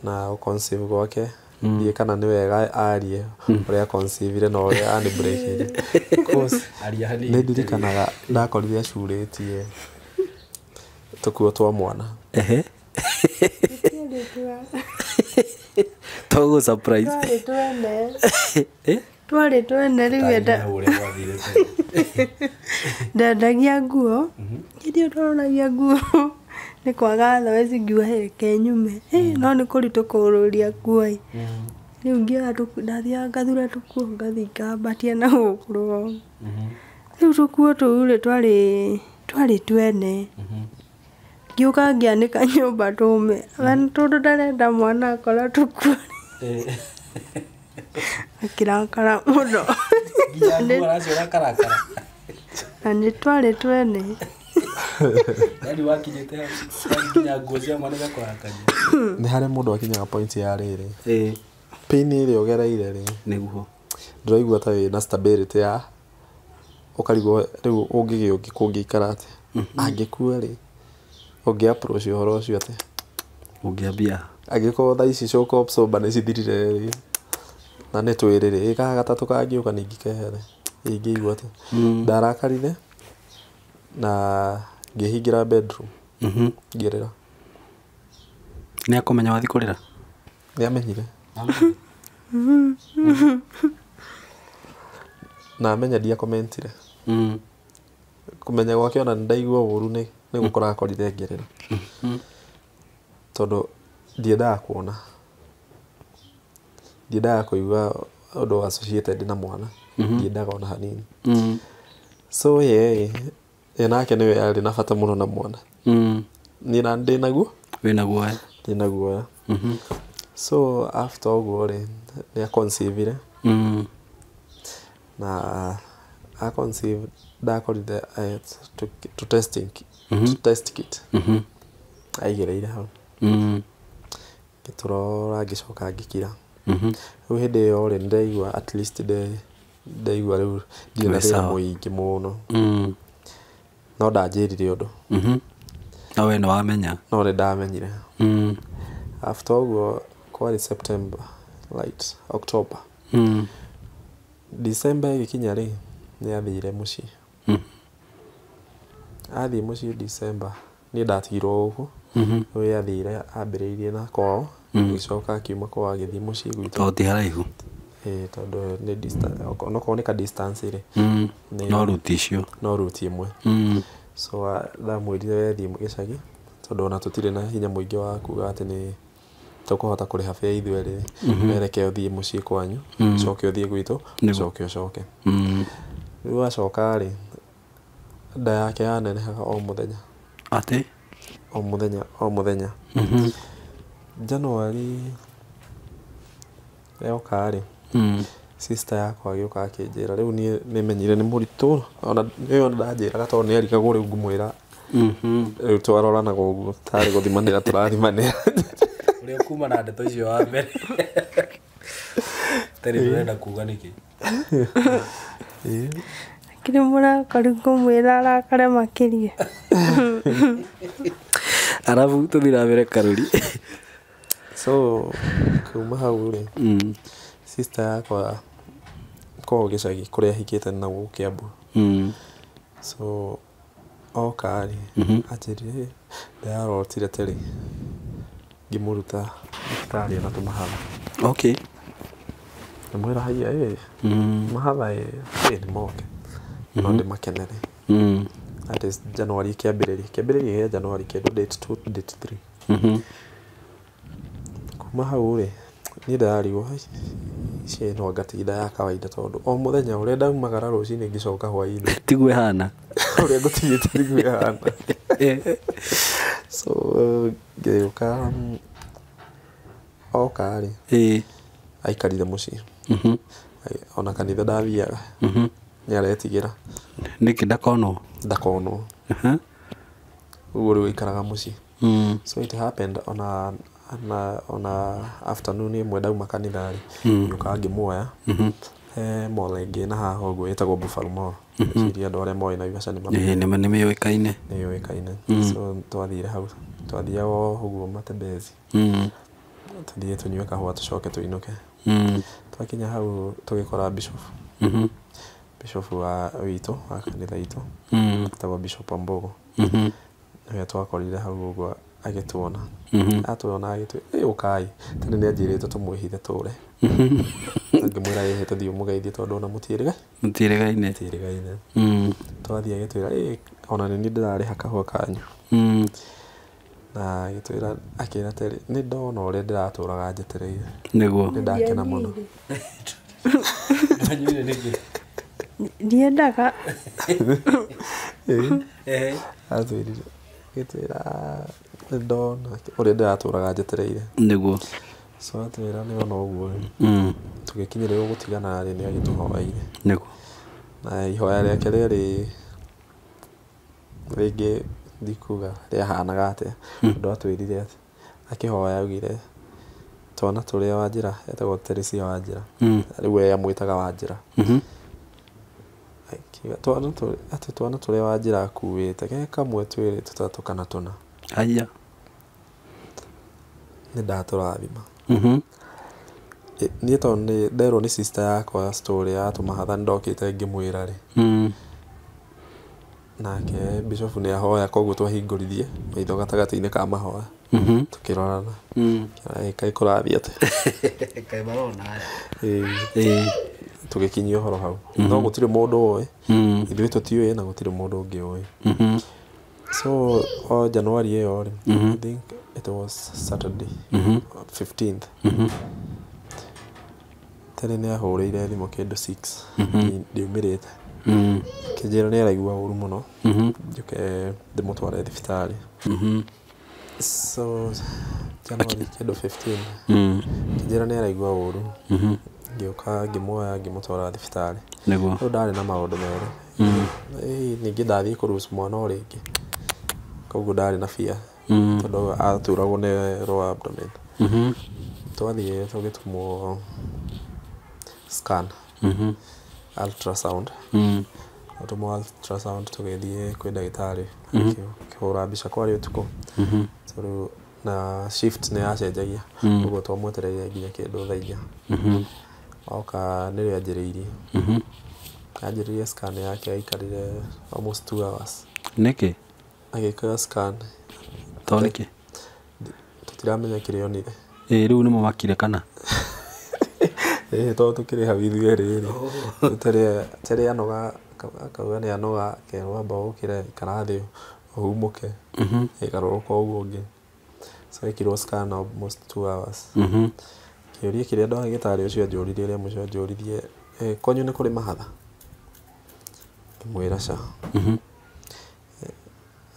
na conceive gwake ndie kana ni wega arie uria conceive no uria ani break course ni ndirikanaga ndakorire acurĩtie tukuo twa mwana togo surprise twari twene riu ndendagia nguo ngirio ndoronagia nguo ni kwaga thawezi ngiuga reke nyume no ni kuritu kururia nguo riu ngia ndathia ngathura tukuo ngathi ngambatia na gukuru riu tukuo tuu twari twene ngiuka ngianika nyumba tume tondu ndarenda mwana akora tukuo akirakara muno na ni twari twene yani wakinyete nginya nguo cia mwana gakorakanya ni hari mundu akinyaga point ya riri pain iri ogereire ri niguo ndiraigua ta na stability ya ukarigwo riu ungikara ati angikua ri ungi approach uhoro ucio ati ungiambia agiko tha ici shock absorber ni cithirire ri na ni twiriri ika gatatu kangiuka ningi kehere ingigua ati ndarakarire na ngihingira bedroom ngirira ni akomenya wathi kurira ni amenyire na amenya dia commentire kumenya gwake ona ndaigua uru ni gukora akorire ngirira tondu ndiendaga kuona ndiendaga kuigua undu associated na mwana ndiendaga ona hanini so nake niwe ari na bata muno na mwana ni na ndi naguo wina guoya so after uguo ri ni aconceive na aconceive ndakorire to test kit aigereire hau giturora gicoka ngikira riu hindi iyo ri ndaigua at least ndaigua riu ndina thina muingi muno no ndanjirire undu na we no wamenya no ri ndamenyire after uguo kwari September light October December ikinya ri ni athire mucii athi mucii December ni ndatigirwo ugu we athire ambiriirie na kwao gicoka akiuma kwao agithii mucii gwitu ti haraihu tondu ni distance no kuoneka distance ri no route icio no route imwe so tha mwirire wethi gicagi tondu ona tutire na hinya muingi wa kuga ati ni tukuhota kuriha fare ithuerĩ wereke uthie muciĩ kwanyu coke uthie gwitu coke ucoke rĩu acoka rĩ nda yake yanenehaga o muthenya ati o muthenya January yoka rĩ sister yakwa agĩũka akĩnjĩra rĩu niĩ nĩmenyire nĩ mũritũ ona nĩyo ndanjĩraga tondũ nĩ arigagwo rĩu ngũmwĩra rĩu twaroranaga ũguo tarĩ gũthimanĩra tũrathimanĩra ũrĩa kuma na ndeto icio wa mbere tarĩ ndĩrenda kuga nĩkĩ kĩrĩ mũrakaru ngũmwĩra arakare makĩria arabu tũthiĩ na mbere Karuri so kuma hau rĩ sister yakwa ko gĩcagi kũrĩa ahikĩte na gũkũ Kiambu so oka rĩ anjĩrire ndarorotire tĩrĩ ngĩmũruta thibitarĩ na tũmahatha okay ndĩmwĩra haiya mahatha nĩ moke no ndĩmakenere that is January kĩambĩrĩria gĩa January kĩndũ date 2 date 3 kuma hau rĩ niĩ ndarigwo ici no ngatinda ya kawaida tondũ o mũthenya ũrĩa ndaumagara rũcinĩ ngĩcoka hwaĩ-inĩ tiguo ĩhana ũrĩa ngũtigĩte tiguo ĩhana so ngĩũka oka rĩ aikarire mũciĩ ona kanitha ndathiaga nĩ aretigĩra nĩkĩ ndakonwo ũguo rĩu aikaraga mũciĩ so it happened on a afternoon ĩmwe ndauma kanitha rĩ ngĩũka ngĩmuoya molenge na haha ũguo ĩtagwo Buffalo Mall ciria andũ arĩa moĩ Naivasha nĩmĩũĩkaine so twathire hau twathiaga ũguo matembezi tũthiĩ tũnyue kahũa tũcoke tũinũke twakinya hau tũgĩkora bishop wa witũ wa kanitha itũ etagwo Bishop Mbogo nĩwe twakorire hau ũguo agĩtuona atuona agĩtwĩra ũkai tene nĩ anjĩrĩte tũmwĩhithe tũre ngĩmwĩra ĩhĩ tũthiĩ ũmũgeithie tondũ ona mũtiĩrĩgaine twathiĩ agĩtwĩra ona nĩ niĩ ndĩrarĩha kahũa kanyu na agĩtwĩra akĩra tĩrĩ nĩ ndona ũrĩa ndĩratũraga njetereire nĩguo nĩ ndakena mũno ndiendaga atwĩrire agĩtwĩra nĩ ndona ũrĩa ndĩratũraga njetereire nĩguo so atwĩra nĩ ona ũguo tũgĩkinyĩrĩrwo gũtigana rĩ nĩ agĩtũhoeire nĩguo na ihoya rĩake rĩarĩ rĩngĩ ndikuga rĩahanaga atĩa ũndũ atwĩrire atĩ akĩhoya augire twana tũrĩa Wanjĩra etagwo Teresia Wanjĩra rĩu we amwĩtaga Wanjĩra twana tũrĩa Wanjĩra akuĩte ge kamwe twĩrĩ tũtatũ kana tũna aya nĩ ndatũrathima niĩ tondũ nĩ nderwo nĩ sister yakwa story ya tũmahatha ndokĩte ngĩmwĩra rĩ nake bishop nĩ ahoya koguo twahingũrithie maitho gatagatĩ-inĩ ka mahoya tukirorana kai kũrathiĩ atĩ kai marona tũgĩkinyia ũhoro hau no gũtirĩ mũndũ ũĩ ithuĩ tũtiũĩ na gũtirĩ mũndũ ũngĩ ũĩ so o January ĩyo I think it was Saturday 15th tene nĩ ahũrĩire thimũ kĩndũ 6 ndiumĩrĩte kĩnjĩra nĩ araigua ũru mũno njuke ndĩmũtware thibitarĩ so January kĩndũ 15 kĩnjĩra nĩ araigua ũru ngĩũka ngĩmuoya ngĩmũtwara thibitarĩ rĩu ndarĩ na maũndũ merĩ ningĩ ndathiĩ kũruci mwana o rĩngĩ koguo ndarĩ na fear tondũ aturagwo nĩ lower abdomen twathiĩ tũgĩtumwo scan ultrasound tũmwo ultrasound tũgĩthiĩ kwĩ ndagĩtarĩ akĩhũra mbica kwarĩ ũtukũ tondũ na shift nĩ yacenjagia ũguo twamwetereire nginya kĩndũ thaa 4 oka nĩrĩo anjĩrĩirie scan yake aikarire almost 2 hours nĩkĩ agĩka scan tondũ tũtiramenya kĩrĩa onire rĩu nĩ mũmakire kana tondũ tũkĩrĩ hau ithuĩ rĩrĩ terĩ anoga akauga nĩ anoga kerwo amba ũkĩre ikara thĩ ũhumũke ĩgarũrũka ũguo ũngĩ So ikirwo scan almost 2 hours. Kĩũria kĩrĩa ndagĩtarĩ ũcio anjũririe rĩa mũico anjũririe kwanyu nĩ kũrĩ mahatha. Ngĩmwĩra ca.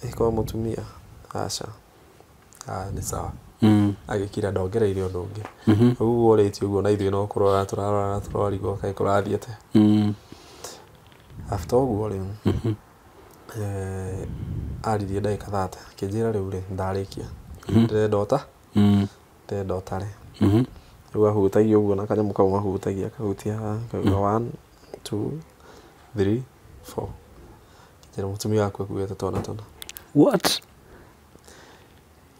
Ĩkorwo mũtumia aca. Nĩ sawa. Agĩkira ndongereire ũndũ ũngĩ. Ũguo ũrĩtio ũguo na ithuĩ no kũrora tũrarigwo kaĩ kũrathiĩte. After ũguo rĩ aririe ndagĩka 30 akĩnjĩra rĩu rĩ ndarĩkia. Ndĩrenda ũta rĩ. Rĩu ahutagia ũguo na kanyamũ kau ahutagia akahutia 1 2 3 4. Kĩrĩa mũtumia waku akuĩte twana. What?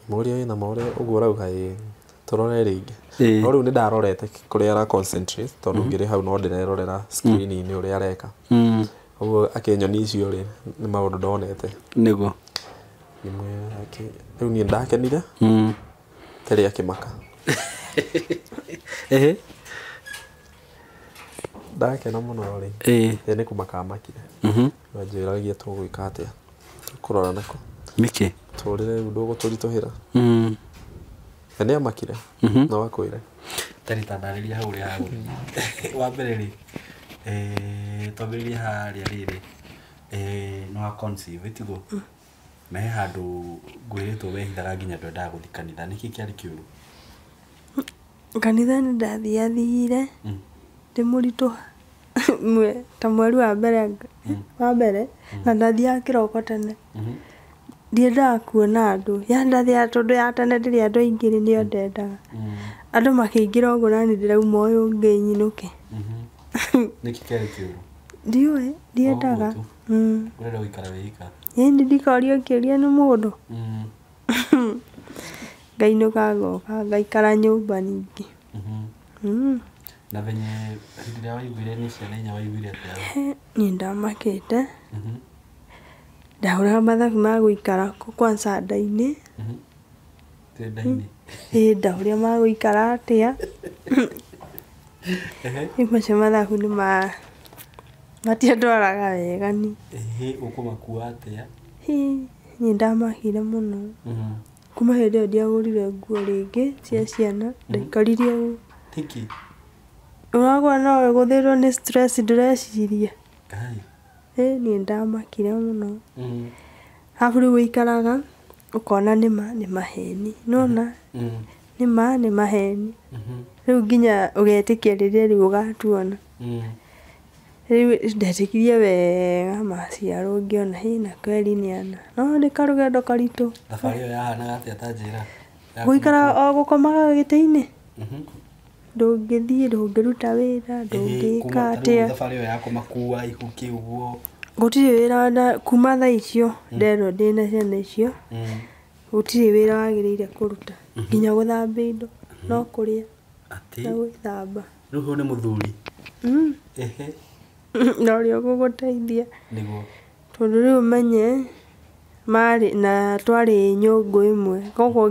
Mũria wĩna maũrĩa ũguo rauga tũrore rĩngĩ. No rĩu nĩ ndarorete kũrĩa ara concentrate tondũ ngĩrĩ hau no ndĩrerorera screen-inĩ ũrĩa areka. Ũguo akĩnyoni icio rĩ nĩ maũndũ ndonete. Nĩguo. Rĩu niĩ ndakenire. Terĩ akĩmaka. Ndakena mũno rĩ. Nĩ kũmaka makire. Wanjĩragia tũgwĩka atĩa. Kũrora nako. Nĩkĩ? Tũrĩre rĩu ndũgũtũritũhĩra. Na nĩ amakire. No akwĩre. Terĩ tandarĩria hau ũrĩa hagũthiĩ. Wa mbere rĩ twambĩrĩrie harĩa rĩrĩ no ha conceive tiguo. Na he handũ ngwĩrĩtwo wehithaga nginya ndwendaga gũthiĩ kanitha. Nĩkĩ kĩarĩ kĩũru? Kanitha nĩ ndathiathire ndĩ mũritũ ta mweri wa mbere na ndathiaga kĩroko tene. Ndiendaga kuona andũ. Ndathiaga tondũ ya tene ndĩrĩ andũ aingĩ nĩo ndendaga. Andũ makĩingĩra ũguo nani ndĩrauma ũyũ ũngĩ nyinũke. Nĩkĩ kĩarĩ kĩũru? Ndiũĩ, ndiendaga. Ũrenda gũikara wĩika? Ĩni ndikorio kĩũria nĩ mũndũ. Ngainũka ngoka ngaikara nyũmba ningĩ. Na venye hĩndĩ ĩrĩa waiguire nĩ ciana inya waiguire atĩa? Niĩ ndamakĩte. Ndahũraga mathabu ma gũikara kwanza nda-inĩ. Nda-inĩ? Ndahũria ma gũikara atĩa. Macio mathabu nĩ matiandwaraga wega ni. Ũkũmakua atĩa? Niĩ ndamakire mũno. Kuma hĩndĩ ĩyo ndiagũrire nguo rĩngĩ cia ciana ndaikarire ũguo. Nĩkĩ? Ũragũra no ũgũthĩrwo nĩ stress ndĩreciria. Niĩ ndamakire mũno. Arabu rĩu ũikaraga ũkona nĩ maheni. Nona nĩ maheni. Rĩu nginya ũgetĩkia rĩrĩa rĩu ũgatuona. Rĩu ndetĩkirie wega maciarwo ngĩona na kweli nĩ ana. No nĩ karũgendo karitũ. Thabarĩ ĩyo yahanaga atĩa ta njĩra? Gũikara o gũkomaga gĩtĩ-inĩ. Ndũngĩthiĩ ndũngĩruta wĩra ndũngĩka atĩa. Thabarĩ ĩyo ya kũmakua ikuki ũguo. Gũtirĩ wĩra kuma thaa icio nderwo ndĩna ciana icio. Gũtirĩ wĩra wagĩrĩire kũruta. Nginya gũthambia indo no kũrĩa na gwĩthamba. Rĩu hau nĩ mũthuri? Na ũrĩa ũgũgũteithia. Nĩguo. Tondũ rĩu menye na twarĩ nyũngũ ĩmwe. Koguo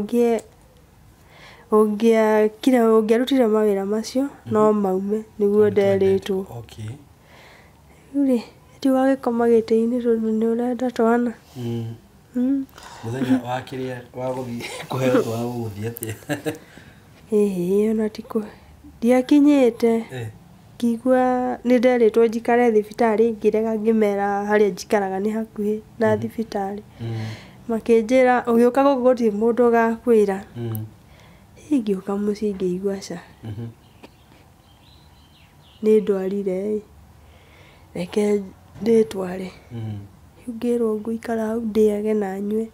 ũngĩarutire mawĩra macio no maume nĩguo nderĩtwo. Rĩu rĩ ũgagĩkoma gĩtĩ-inĩ tondũ nĩ ũrenda twana. Mũthenya wa kĩrĩa wa gũthiĩ kũheo twana gũgũthiĩ atĩa? Ona ndiakinyĩte. Ngĩigua nĩ nderĩtwo njikare thibitarĩ ngĩrega ngĩmera harĩa njikaraga nĩ hakuhĩ na thibitarĩ. Makĩnjĩra ũgĩũka gũkũ gũtirĩ mũndũ ũgakwĩra. Ngĩũka mũciĩ ngĩigua ca. Nĩ ndwarire reke ndĩtware. Rĩu ngĩrwo ngũikara hau ndĩage na nyue.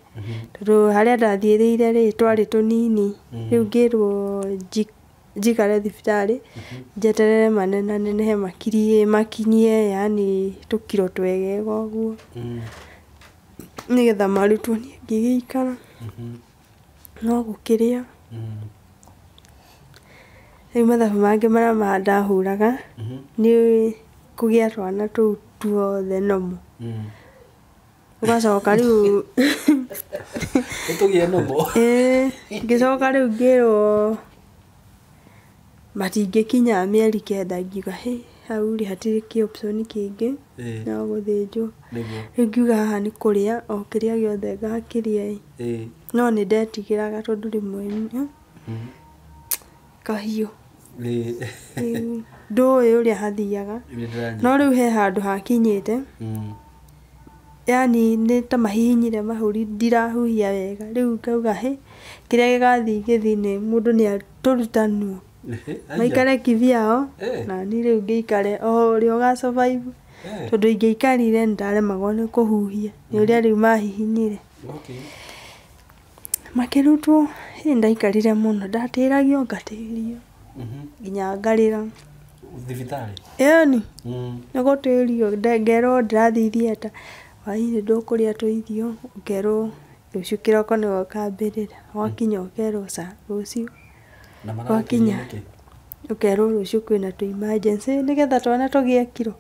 Tondũ harĩa ndathiĩrĩire rĩ twarĩ tũnini. Rĩu ngĩrwo njikare thibitarĩ njeterere manenehe makinyie yani tũkiro twegega ũguo. Nĩgetha marutwo niĩ ngĩgĩikara. No gũkĩrĩa. Rĩu mathabu mangĩ marĩa ndahũraga nĩ kũgĩa twana tũu tuothe nomo. Ũgacoka rĩu tũgĩe nomo? Ngĩcoka rĩu ngĩrwo matingĩkinya mĩeri 9 ngiuga hau ri hatirĩ option kĩngĩ no gũthĩnjwo rĩu ngiuga haha nĩ kũrĩa o kĩrĩa gĩothe ngakĩrĩa no nĩ ndetigĩraga tondũ rĩmwe kahiũ ndũĩ ũrĩa hathiaga no rĩu he handũ hakinyĩte yani nĩ ta mahihinyire mahũri ndirahuhia wega rĩu ngauga kĩrĩa gĩgathiĩ gĩthiĩ mũndũ nĩ atũrutanwo maikare kivyao na niĩ rĩu ngĩikare o ũrĩa ũga survive tondũ ingĩikarire ndaremagwo nĩ kũhuhia nĩ ũrĩa rĩu mahihinyire makĩrutwo ndaikarire mũno ndatĩragio ngatĩrio nginya ngarĩra thibitarĩ yani nĩ gũtĩrio ngerwo ndĩrathiĩ thieta hwaĩ-inĩ ndũkũrĩa tũirio ngerwo rũciũ kĩroko nĩwe ũkambĩrĩra wakinya ũkerwo rũciũ wakinya ũkerwo rũciũ kwĩna tũ emergency nĩgetha twana tũgĩe kiro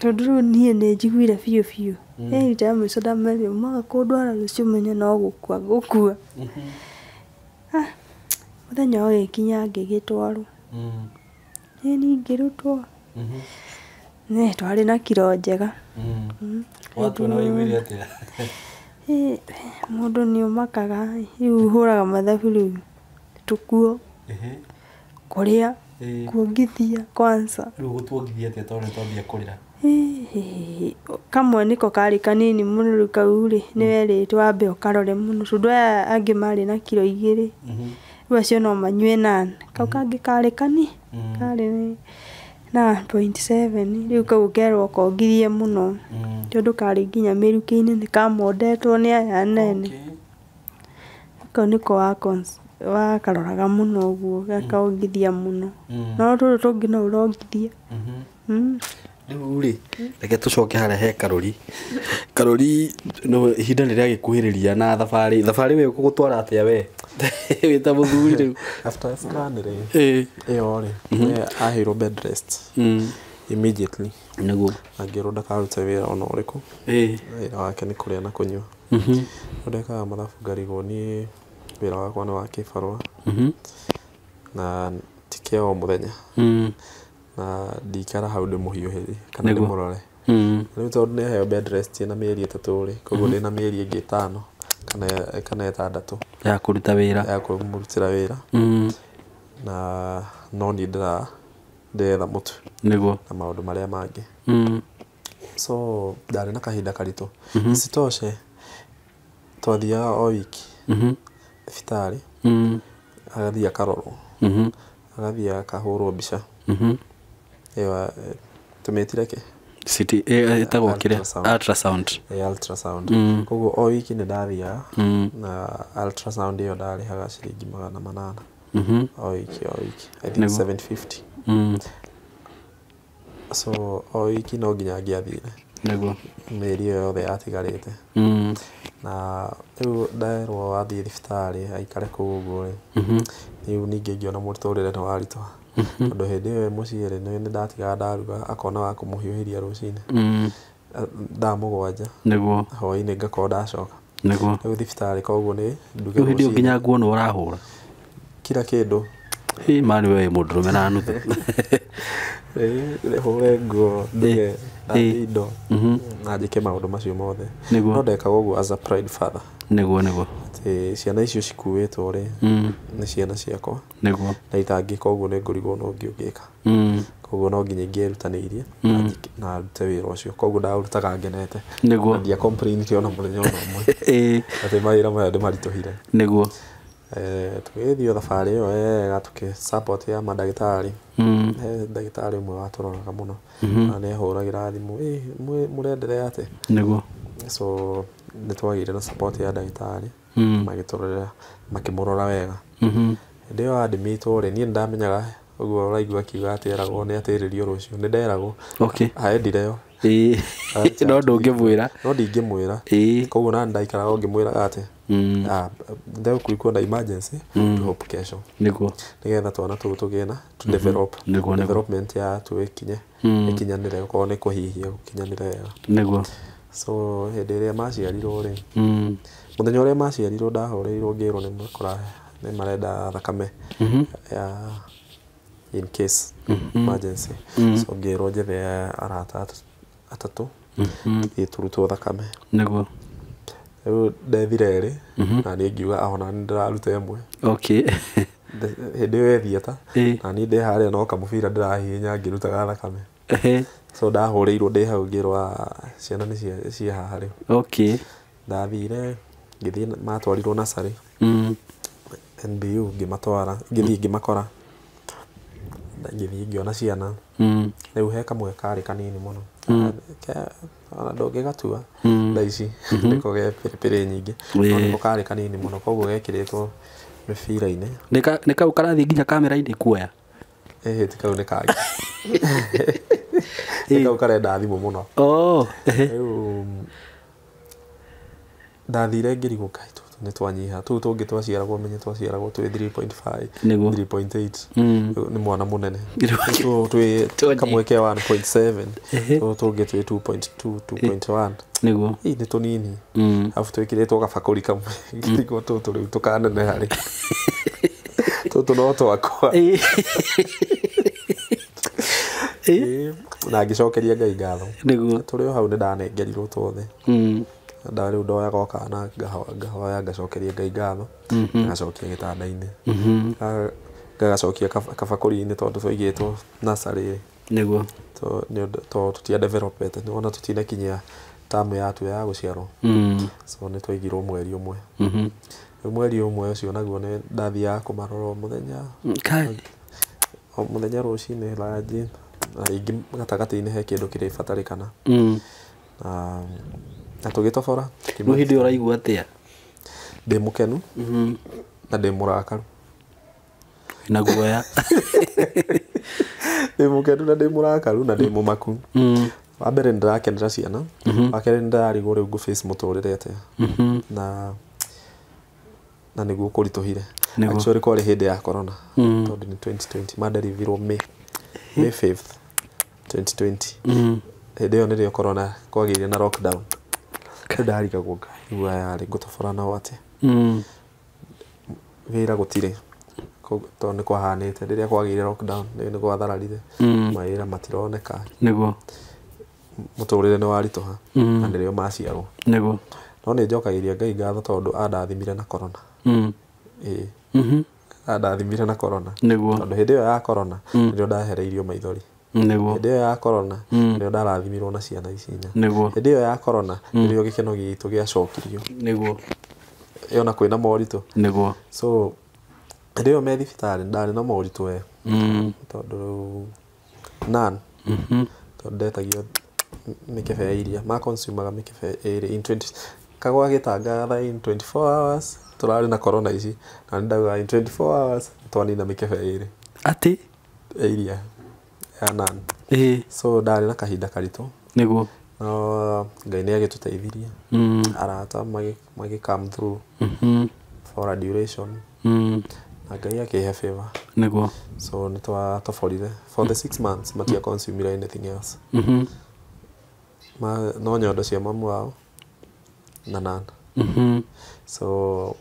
tondũ rĩu niĩ nĩ njiguire biũ rita ya mũico ndamerire umaga kũndwara rũciũ menye no gũkua ngũkua mũthenya ũgĩkinya ngĩgĩtwarwo nĩ ngĩrutwo twarĩ na kiro njega mũndũ nĩ ũmakaga rĩu hũraga mathabu rĩu tũkuo kũrĩa kuongithia kwanza rĩu gũtuongithia atĩa tondũ twambia kũrĩra kamwe nĩko karĩ kanini mũno rĩu kau rĩ nĩ werĩtwo wambe ũkarore mũno tondũ aya angĩ marĩ na kiro 2 rĩu acio no manyue 9 kau kangĩ karĩ kani karĩ na 0.7 rĩu kau kerwo kongithie mũno tondũ karĩ nginya mĩrukĩ-inĩ nĩ kamondetwo nĩ aya anene kau nĩko wakaroraga mũno ũguo gakaongithia mũno no tũrũ tũngĩ no ũrongithia rĩu rĩ reke tũcoke harĩa he karori no ihinda rĩrĩa gĩkuhĩrĩria na thabarĩ we gũgũtwara atĩa we wĩta mũthuri rĩu after scan rĩ ĩyo rĩ aheirwo bed rest immediately nĩguo angĩrwo ndakarute wĩra ona ũrĩkũ wĩra wake nĩ kũrĩa na kũnyua ndekaga mathabu ngarigwo niĩ wĩra wakwa nĩ wa kĩbarũa na tikĩa o mũthenya na ndikara hau ndĩmũhiũhĩrie kana ndĩmũrore rĩu tondũ nĩ aheo bed rest na mĩeri 3 rĩ koguo ndĩna mĩeri ĩngĩ 5 kana 6 ya kũruta wĩra ya kũmũrutĩra wĩra na no niĩ ndĩretha mũtu nĩguo na maũndũ marĩa mangĩ so ndarĩ na kahinda karitũ isitoshe twathiaga o wiki thibitarĩ agathiĩ akarorwo agathiĩ akahũrwo mbica ĩyo tũmĩtire kĩ city ĩtagwo kĩrĩa ultrasound koguo o wiki nĩ ndathiaga na ultrasound ĩyo ndarĩhaga ciringi 800 o wiki I think 750 so o wiki no nginya ngĩathire nĩguo mĩeri ĩyo yothe yatigarĩte na rĩu nderwo wathiĩ thibitarĩ aikare kũu ũguo rĩu ningĩ ngĩona mũtũrĩre nĩ waritũha tondũ hĩndĩ ĩyo mũciĩ rĩ nĩ ndatigaga ndaruga akona wa kũmũhiũhĩria rũcinĩ thaa 7 nĩguo hwaĩ-inĩ ngakorwo ndacoka nĩguo rĩu thibitarĩ koguo nĩ nduge rĩu hĩndĩ nginya nguo nĩ ũrahũra kila kĩndũ mani we mũndũrũme na nuthu hũre nguo nduge indo na njĩke maũndũ macio mothe no ndekaga ũguo as a pride father nĩguo ciana icio cikuĩtwo rĩ nĩ ciana ciakwa nĩguo na itangĩka ũguo nĩ ngũrigwo no ngĩũngĩka koguo no nginya ingĩerutanĩirie na rute wĩra ũcio koguo ndaũrutaga ngenete nĩguo ndia complain kĩona mũthenya ona ũmwe atĩ mawĩra maya ndĩmaritũhire nĩguo tũgĩthiĩ thabarĩ ĩyo wega support ya mandagĩtarĩ ndagĩtarĩ ũmwe watũroraga mũno na nĩ ahũragĩra thimũ mũrenderea atĩ nĩguo so nĩ twagĩire na support ya ndagĩtarĩ magĩtũrorera makĩmũrora wega hĩndĩ ĩyo admitwo rĩ niĩ nĩndamenyaga ũguo ũraigua akiuga atĩ eragwo nĩ atĩrĩrio rũciũ nĩ nderagwo aendireyo no ndũngĩmwĩra no ndingĩmwĩra koguo na ndaikaraga ngĩmwĩraga atĩ ndegũkũrikwo na emergency hope kesho nĩguo nĩgetha twana tũu tũgĩe na development ya ikinyanĩre okorwo nĩ kũhihia gũkinyanĩre wega nĩguo so hĩndĩ ĩrĩa maciarirwo rĩ mũthenya ũrĩa maciarirwo ndahoreirwo ngĩrwo nĩ marenda thakame in case emergency so ngero njethe arata atatu turutwo thakame niguo rĩu ndethire rĩ na niĩ ngiuga ahona ndĩraruta ĩmwe okay hĩndĩ ĩyo ethieta na niĩ ndĩ harĩa no kamũbira ndĩrahihinya ngĩrutaga thakame so ndahũrĩirwo ndĩ hau ngĩrwo ciana nĩ ciĩ haha rĩu okay ndathire ngĩthiĩ matwarirwo nasarĩ NBU ngĩthiĩ ngĩmakora ngĩthiĩ ngĩona ciana rĩu he kamwe karĩ kanini mũno ona ndũngĩgatua thaa ici nĩko ge pĩrĩpĩrĩ nyingĩ no nĩko karĩ kanini mũno koguo gekĩrĩtwo mĩbira-inĩ nĩ kau karathiĩ nginya kamera-inĩ kuoya ti kau nĩ kangĩ nĩ kau karenda thimũ mũno rĩu ndathire ngĩrigũka nĩ twanyiha tũu tũngĩ twaciaragwo menye twaciaragwo twĩ 3.5 3.8 nĩ mwana mũnene twĩ kamwe ke 1.7 tũu tũngĩ twĩ 2.2 2.1 nĩguo nĩ tũnini arabu twĩkĩrĩtwo gabakũri kamwe ngĩrigwo tũtũ rĩu tũkaneneha rĩ tũtũ no twakwa na ngĩcokeria Ngai ngatho tũrĩ o hau nĩ ndanengerirwo tuothe ndarĩ ndoya goka na ngahoya ngacokeria Ngai ngatho ngacokia gĩtanda-inĩ ngagacokia kabakũri-inĩ tondũ twaigĩtwo nasarĩ nĩguo tondũ tũtia developete nĩ wona tũtinakinyia tamu yatu ya gũciarwo so nĩ twaigirwo mweri ũmwe mweri ũmwe ũcio naguo nĩ ndathiaga kũmarora mũthenya rũcinĩ ranji na ingĩ gatagatĩ-inĩ he kĩndũ kĩrĩbatarĩkana na tũgĩtobora rĩu hĩndĩ ũraigua atĩa ndĩ mũkenu na ndĩ mũrakaru na guoya ndĩ mũkenu na ndĩ mũrakaru na ndĩ mũmaku wa mbere nĩ ndĩrakenera ciana wa kerĩ nĩ ndĩrarigwo rĩu ngũ-face mũtũrĩre atĩa na nĩguo kũritũhire actually kwarĩ hĩndĩ ya corona tondũ nĩ 2020 manderivirwo May 5th 2020 hĩndĩ ĩyo nĩrĩo corona kwagĩire na lockdown ndarigagwo ngaigua yarĩ ngũtobora nao atĩa wĩra gũtirĩ tondũ nĩ kwahanĩte rĩrĩa kwagĩire lockdown nĩ gwathararire mawĩra matironeka nĩguo mũtũrĩre nĩ waritũha na nĩrĩo maciarwo nĩguo no nĩ njokagĩria Ngai ngatho tondũ andathimire na corona andathimire na corona tondũ hĩndĩ ĩyo ya corona nĩrĩo ndahereirio maithori hĩndĩ ĩyo ya corona nĩrĩo ndarathimirwo na ciana ici inya hĩndĩ ĩyo ya corona nĩrĩo gĩkeno gitũ gĩacokirio nĩguo ona kwĩna moritũ nĩguo so hĩndĩ ĩyo me thibitarĩ ndarĩ na moritũ tondũ none tondũ ndetagio mĩkebe ya iria makonsumaga mĩkebe ĩrĩ in 20 kagwa gĩtangatha in 24 hours tũrarĩ na corona ici na nĩ ndauga in 24 hours twanina mĩkebe ĩrĩ atĩ iria ya none so ndarĩ na kahinda karitũ nĩguo no Ngai nĩ agĩtũteithirie arata magĩ come through for a duration na Ngai akĩhe favor nĩguo so nĩ twatoborire for the 6 months matia consumire anything else no nyondo cia mamu wao na none so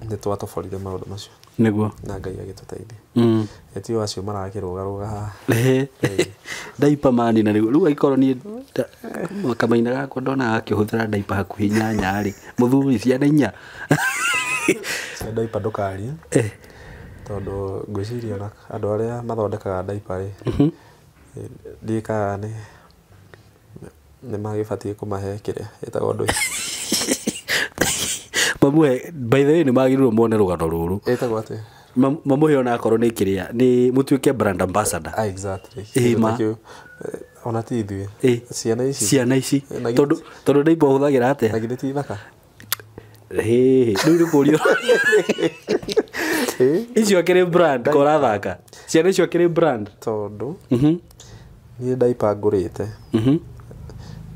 nĩ twatoborire maũndũ macio nĩguo na Ngai agĩtũteithia etio acio marakĩrũgarũga haha daipa mani na rĩu agĩkorwo niĩ kamaina gakwa ndona akĩhũthĩra daipa hakuhĩ nyanya rĩ mũthuri ciana inya cia daipa ndũkarie tondũ ngwĩciria andũ arĩa mathondekaga daipa rĩ ndikaga nĩ magĩbatiĩ kũmahe kĩrĩa ĩtagwo ndũi mamwe by the way nĩ magĩrĩirwo mone rũgano rũrũ ĩtagwo atĩ mamũhe ona akorwo nĩ kĩrĩa nĩ mũtuĩke brand ambassador exactly ona ti ithuĩ ciana ici tondũ ndaipa ũhũthagĩra atĩa na githĩ ti thaka rĩu nĩ kũrio icio akĩrĩ brand ko ũrathaka ciana icio akĩrĩ brand tondũ niĩ daipa ngũrĩte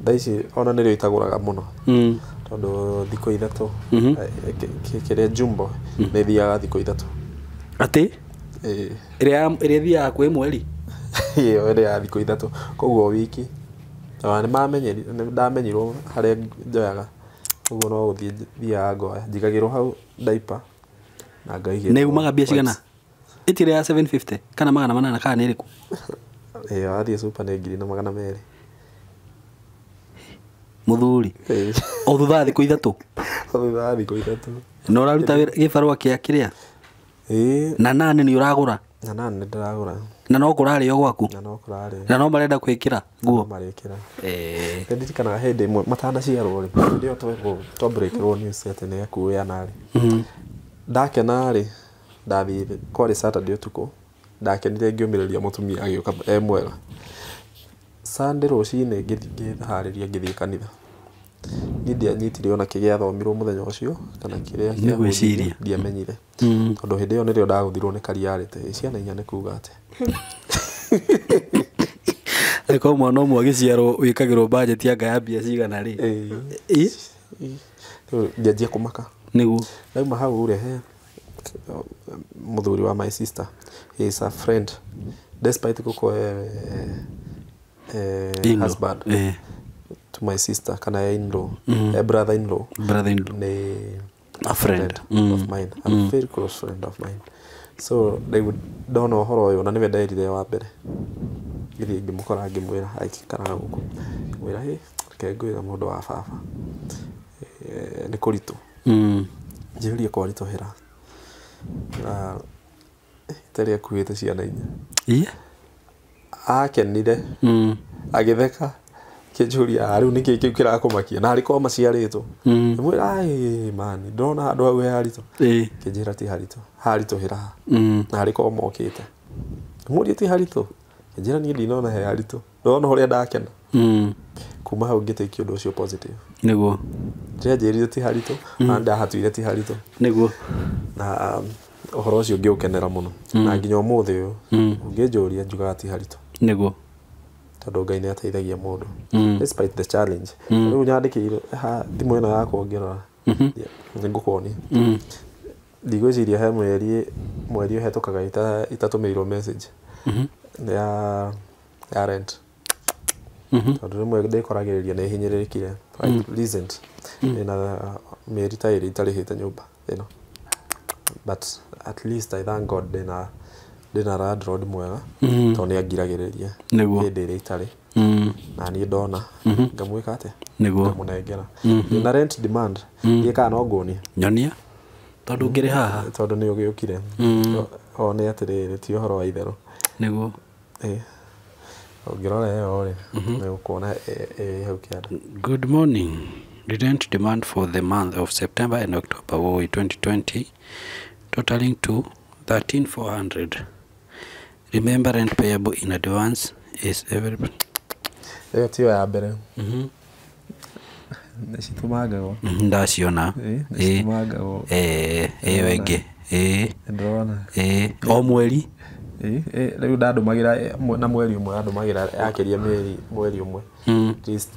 thaa ici ona nĩrĩo itagũraga mũno tondũ thikũ ithatũ kĩrĩa jumbo nĩ thiaga thikũ ithatũ atĩ ĩrĩa thiaga kwĩ mweri ĩyo ĩrĩa ya thikũ ithatũ koguo wiki nĩ ndamenyirwo harĩa njoyaga koguo no gũthiĩ thiaga ngoya njigagĩrwo hau daipa na ngaigĩrwo nĩ umaga mbia cigana itire ya 750 kana 800 kana nä iriku athiä super nä 2,200 muthuri o thutha thikå ithatå na å raruta gä barå kä a kä rä a na nani nä å ragå ra na no kå rarä o gwaku na no marenda kwä kä ra nguo ndirikanaga hä ndä ä mwe matanaciarwo rä nä o twambårä kä rwo atä nä akuana rä ndakena rä ndathiä kwarä Saturday å tukå ndakenire ngä å mä rä ria må tumia agä å ka mwega Sunday rå cinä ngä harä ria ngä thiä kanitha niä ndianyitire ona kä gä athomirwo må thenya å cio kana kä rä a ndiamenyire tondå hä ndä ä yo nä rä o ndagå thirwo nä kariarä te ciana inya nä kuga atä ko mwana å mwe agä ciarwo wä kagä rwo budget anga ya mbia cigana rä ngäanjia kå maka nä guo nauma hau rehe må thuri wa my sister he is a friend despite gå korwo husband to my sister kana in-law brother in law nä a friend of mine a very close friend of mine so they would ndona å horo å yå na nä we nderire wa mbere gä thiä ngä må kora ngä mwä ra aikaraga gå kå mwä ra reke ngwä ra må ndå wa baba nä kå ritå njä rie kwaritå hä ra tarä akuä te ciana inya akenire agä theka kä njå ria rä u nä kä kä u kä rakå makia na harä korwo maciarä two mwä ra mani ndona handå hau he haritå kä njä ra ti haritå haritå hä ra na harä korwo mokä te må rie ti haritå kä njä ra niä ndinona he haritå ndona å rä a ndakena kuma hau ngä tä kie å ndå å cio positive nä guo rä njä rire ti haritå na ndahatuire ti haritå nä guo na å horo å cio ngä å kenera må no na nginya å må thä å yå å ngä njå ria njugaga ti haritå nä guo tondå Ngai nä ateithagia må ndå despite the challenge rä u nyandä kä ire thimå ä no yakwa ngärora nä ngå konia ndigwä ciria he mweri å hetå kaga itatå mä irwo message ya rent tondå rä mwe ndä koragä rä ria nä hinyä rä kire na mä eri ta ä rä itarä hä te nyå mba ä no but at least I thank God ndä na landlord mwega tondå nä angiragä rä ria hä ndä ä rä itarä na niä ndona ngamwä ka atä ngamå nengera na rent demand gä kana no ngånie nyonia tondå ngä rä haha tondå nä å gä å kire o nä atä rä rä ti å horo wa itherå nä guo å ngä rora eo rä nä å kuona hau kä anda. Good morning. The rent demand for the month of September and October 2020 totaling to 13,400. Remember, rent payable in advance is every. Ĩyo tiyo ya mbere. Nĩcitũmangagwo. Ndaciona. Nĩcitũmangagwo. Ĩyo ĩngĩ. Ndĩrona. O mweri. Rĩu ndandũmagĩra na mweri ũmwe ndandũmagĩra yakĩria mweri ũmwe.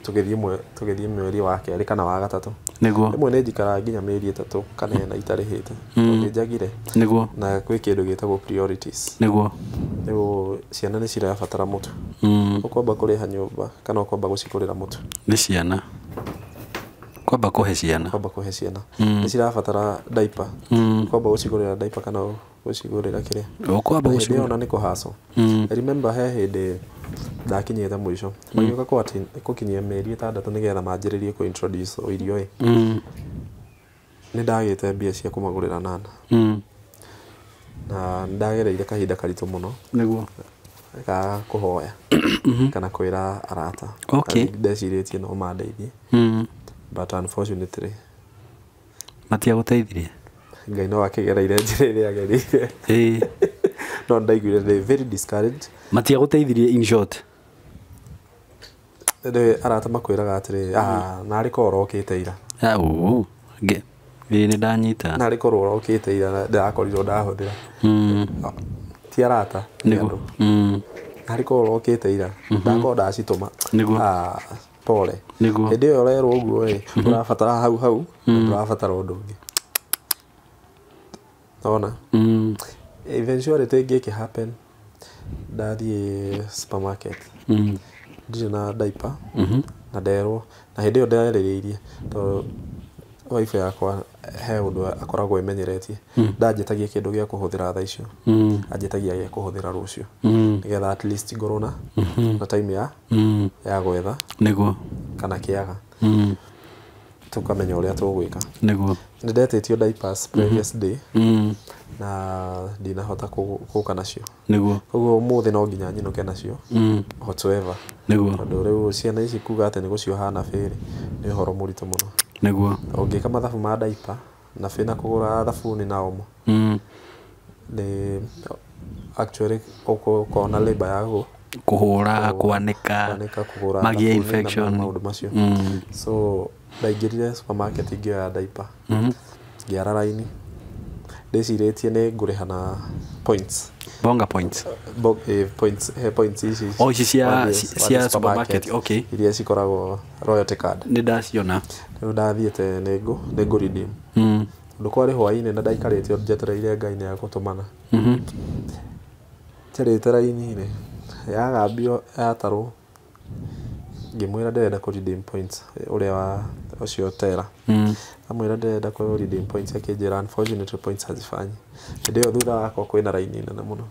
Tũgĩthiĩ mweri wa kerĩ kana wa gatatũ. Nĩguo. Rĩmwe nĩ njikaraga nginya mĩeri ĩtatũ kana ĩna itarĩhĩte. Tondũ njagire. Nĩguo. Na gwĩ kĩndũ gĩtagwo priorities. Nĩguo. Rĩu ciana nĩ cirabatara mũtu. Ũkwamba kũrĩha nyũmba kana ũkwamba gũcigũrĩra mũtu. Nĩ ciana. Kwamba kũhe ciana. Kwamba kũhe ciana. Nĩ cirabatara diaper. Kwamba gũcigũrĩra diaper kana gũcigũrĩra kĩrĩa. Ũkwamba gũcigũrĩra. Ona nĩ kũhaco. Remember he hĩndĩ ndakinyĩte mũico. Magĩũka gũkinyia mĩeri 6 nĩgetha manjĩrĩrie kũ introduce irio ĩ. Nĩ ndagĩte mbia cia kũmagũrĩra nana. Na ndagereire kahinda karitũ mũno. Nĩguo. Ga kũhoya kana kwĩra arata. Ndecirĩtie no mandeithie. But unfortunately matiagũteithirie. Ngai no akĩgereire njĩra ĩrĩa agereire. No ndaiguire they very discouraged. Matiagũteithirie in short. Arata makwĩraga atĩrĩ narĩ korwo ũrokĩte ira. Nĩ ndanyita. Narĩ korwo ũrokĩte ira ndakorirwo ndahũthĩra. Ti arata. Nĩguo. Narĩ korwo ũrokĩte ira ndakorwo ndacitũma. Nĩguo. Pole. Nĩguo. Hĩndĩ ĩyo ũrerwo ũguo ĩ ũrabatara hau ũrabatara ũndũ ũngĩ. Ona eventually gĩkĩ happen ndathiĩ supermarket ndirĩ na diaper na nderwo na hĩndĩ ĩyo nderĩrĩirie tondũ wife yakwa he undu akoragwo imenyeretie ndanjetagia kindu gia kuhuthira thaa icio anjetagia gia kuhuthira rucio nigetha at least ngorwo na time ya gwetha niguo kana kiaga tukamenya uria tugwika niguo ndetitio diapers previous day na ndinahota kuka nacio niguo koguo umuthi no nginya nyinuke nacio whatsoever niguo tondu riu ciana ici kuga ati nigucio hana feri ni horo murito muno niguo ungika mathabu ma diaper na fina kugura thabuni na omo ni actually ukona labor yago kuhura kwanika kugura magia infection maundu macio so ndaingirire supermarket ingioya diaper ngiara raini ndeciritie ni nguriha na points bonga points points ici ici cia supermarket okay iria cikoragwo royalty card ni ndaciona riu ndathiete ni go redeem ndu kwari hwaini na ndaikarite njetereire ngai ni ya gutumana terete raini ni yagambio yatarwo ngimwira ndenda ku redeem points uria wa ucio tera amwira ndenda ku redeem points akinjira unfortunately points hazifanyi ndio thutha wako kwina raini nene muno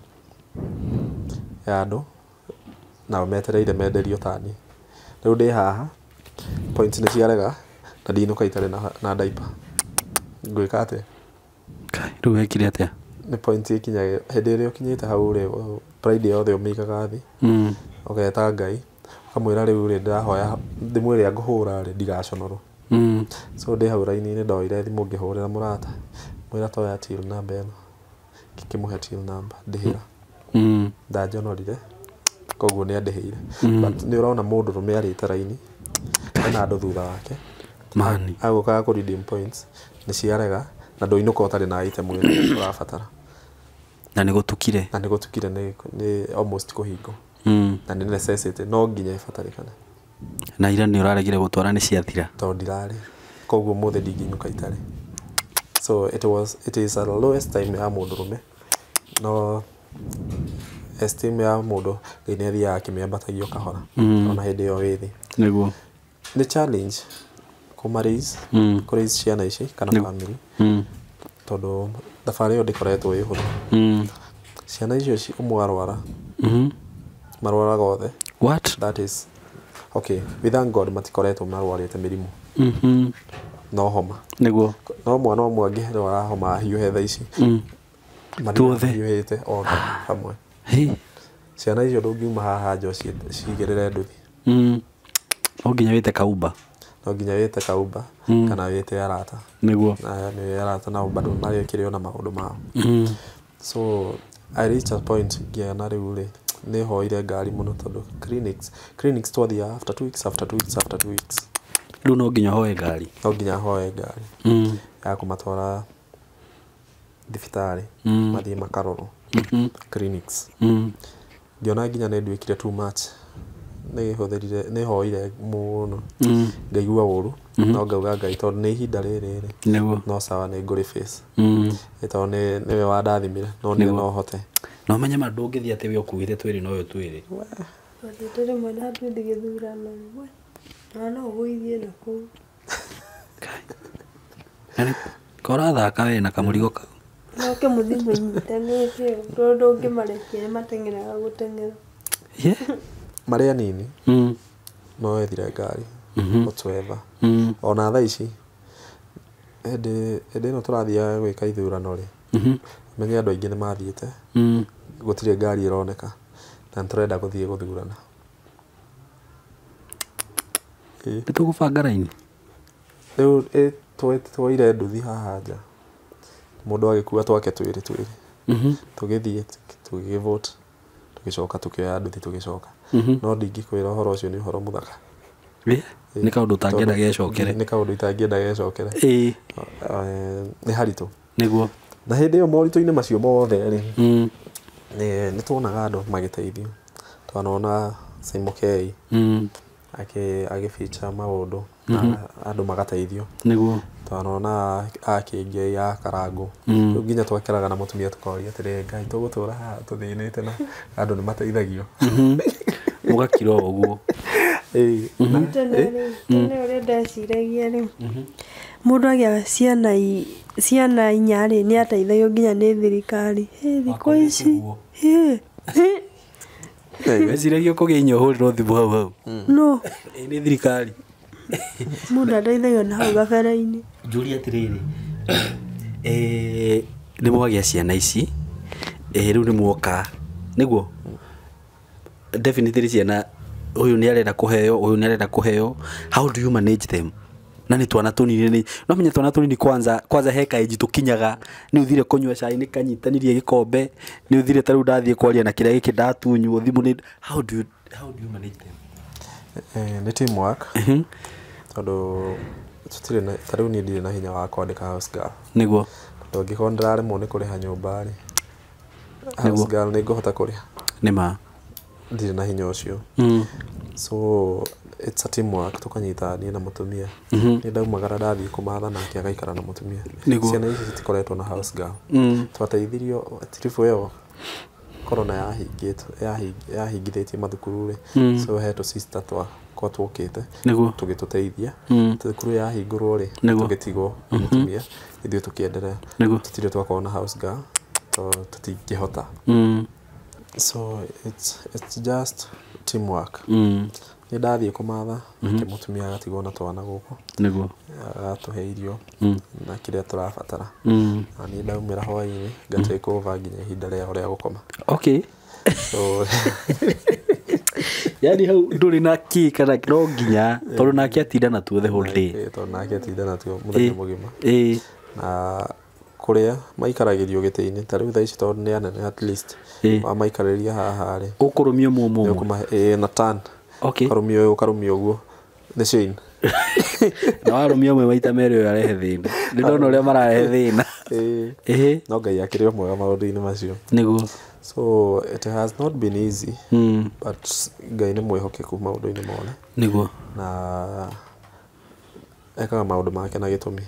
ya andu na metereire menderio tani riu ndi haha points ni ciarega na ndinuka itare na diaper ngwika ate kai riu wekire atia ni point ikinya hindi ria ukinyite hau ri pride yothe umigaga thi ugeta ngai kamwira riu ri ndirahoya ndimwire nguhura ri ndigaconorwo so ndi hau raini ni ndoire thimu ngihurira murata mwira toya till number eno kikimuhe till number ndihira ndajonorire koguo ni andihire but ni urona mundu rume arite raini na andu thutha wake mani aguka ku redeem points ni ciarega na ndoinuka utari na item ino urabatara na nigutukire ni almost kuhingo na ni necessity no nginya ibatarikana na ira ni uraregire gutwara ni ciathira to ndirari koguo muthe ndinginuka itari so it is a lowest time ya mundu rume no esteem ya mundu nginya thia akimiambatagio kahora ona hindi yo withi niguo ni challenge kumarais kuraise ciana ici kana family tondu thabari yo ndikoretwo ihuthu ciana icio umwarwara marwara gothe what that is okay we thank God matikoretwo marwarite mirimu no homa niguo no mwana omwe angihera homa hiuhe thaa ici tuothe hiuhite othe hamwe ciana icio ndungiuma haha njo cigirire nduthi no nginya wite kaumba no nginya wite kaumba kana wite arata niguo na ni arata na bado nayo kirio na maundu mao so I reached a point ngiana riu ri ni hoire ngari muno tondu clinics twathia after 2 weeks riu no nginya hoe ngari ya kumatwara thibitari mathie makaroro clinics ngiona nginya ni ndwikire too much ni hoire muno ngaigua uru no ngauga ngai tondu ni ihinda riri no sawa ni nguri face tondu ni we wandathimire no ni no hote no menye mandu ngithii ati we ukuite twiri no yo twiri tiri mwana tu ndigithurana we no uguithie na ku ani kora thaka we na kamurigo kau no ke muthimu inyitanite ndu ngimarekia mateng'eraga guteng'era mari anini no ethire ngari whatsoever ona thaa ici ende no turathia gwika ithurano ri menye andu aingi ni mathiite gutire ngari ironeka na turenda guthie guthurana nitugubanga raini riu twaire nduthi haha nja mundu agikua twake twiri tugithie tugivote tugicoka tukioya nduthi tugicoka no ndingikwira uhoro ucio ni uhoro muthaka ni kaundu tangienda gecokere ni kaundu itangienda gecokere ni haritu niguo na hindi yo morito-ini macio mothe ri ni tuonaga andu magiteithio twanona Simokei feature maundu andu magateithio niguo twanona akingi ya Karangu nginya twakeraga na mutumia tukoria atiri ngai tugutura ha tuthinite na andu ni mateithagio mugakiro uguo tene uri ndeciragia ri Mũndũ agĩa ciana inya rĩ nĩ ateithagio nginya nĩ thirikari. Thikũ ici. Weciragia kũgĩa inya ũhũrĩrwo thimũ hau. No. Nĩ thirikari. Mũndũ ateithagio na hau gabere-inĩ. Njũria atĩrĩrĩ. Nĩ mwagĩa ciana ici. Rĩu nĩ muoka. Nĩguo. Definitely ciana ũyũ nĩ arenda kũheo, ũyũ nĩ arenda kũheo. How do you manage them? Na nĩ twana tũnini no menya twana tũnini kwanza heka age tũkinyaga nĩ uthire kũnyua cai nĩ kanyitanirie gĩkombe nĩ uthire tarũ ndathiĩ kwaria na kĩrĩa gĩkĩ ndatunywo thimũ nĩ how do you manage them? Nĩ teamwork. Tondũ tutirĩ na tarũ niĩ ndirĩ na hinya wa kwandĩka house girl. Nĩguo. Tondũ ngĩkorwo ndĩraremwo nĩ kũrĩha nyũmba rĩ. House girl nĩ ngũhota kũrĩha. Nĩma. Ndirĩ na hinya ũcio. So it's a teamwork tukanyita niĩ na mũtumia. Nĩ ndaumagara ndathiĩ kũmatha nake agaikara na mũtumia. Ciana ici citikoretwo na house girl. Twateithirio trip ĩyo corona yahingithĩtie mathukuru rĩ. So hetwo sister kwa twokĩte tũgĩtũteithia. Thukuru yahingũrwo rĩ tũgĩtigwo mũtumia ithuĩ tũkĩenderea. Tũtirĩ twakorwo na house girl tũtingĩhota. So it's just teamwork. Nĩ ndathiĩ kũmatha nake mũtumia agatigwo na twana gũkũ. Nĩguo. Agatũhe irio na kĩrĩa tũrabatara. Na niĩ ndaumĩra hwaĩ-inĩ ngatake over nginya ihinda rĩa ũrĩa gũkoma. Okay. So yani hau ndũrĩ na kĩ kana no nginya tondũ nake atinda na tuo the whole day. Tondũ nake atinda na tuo mũthenya mũgima. Na kũrĩa maikaragĩrio gĩtĩ-inĩ ta rĩu thaa ici tondũ nĩ anene at least wamaikarĩria haha rĩ ũkũrũmio mũmũ na turn. Okay. Karumio ũguo the chain. Na warumio ũmwe maita merĩ ũyũ arehe thĩna. Nĩ ndona ũrĩa mararehe thĩna. No Ngai akĩrĩ mwega maũndũ-inĩ macio. Nĩguo. So it has not been easy. But Ngai nĩ mwĩhokeku maũndũ-inĩ mothe. Nĩguo. Na ekaga maũndũ make na gĩtũmi.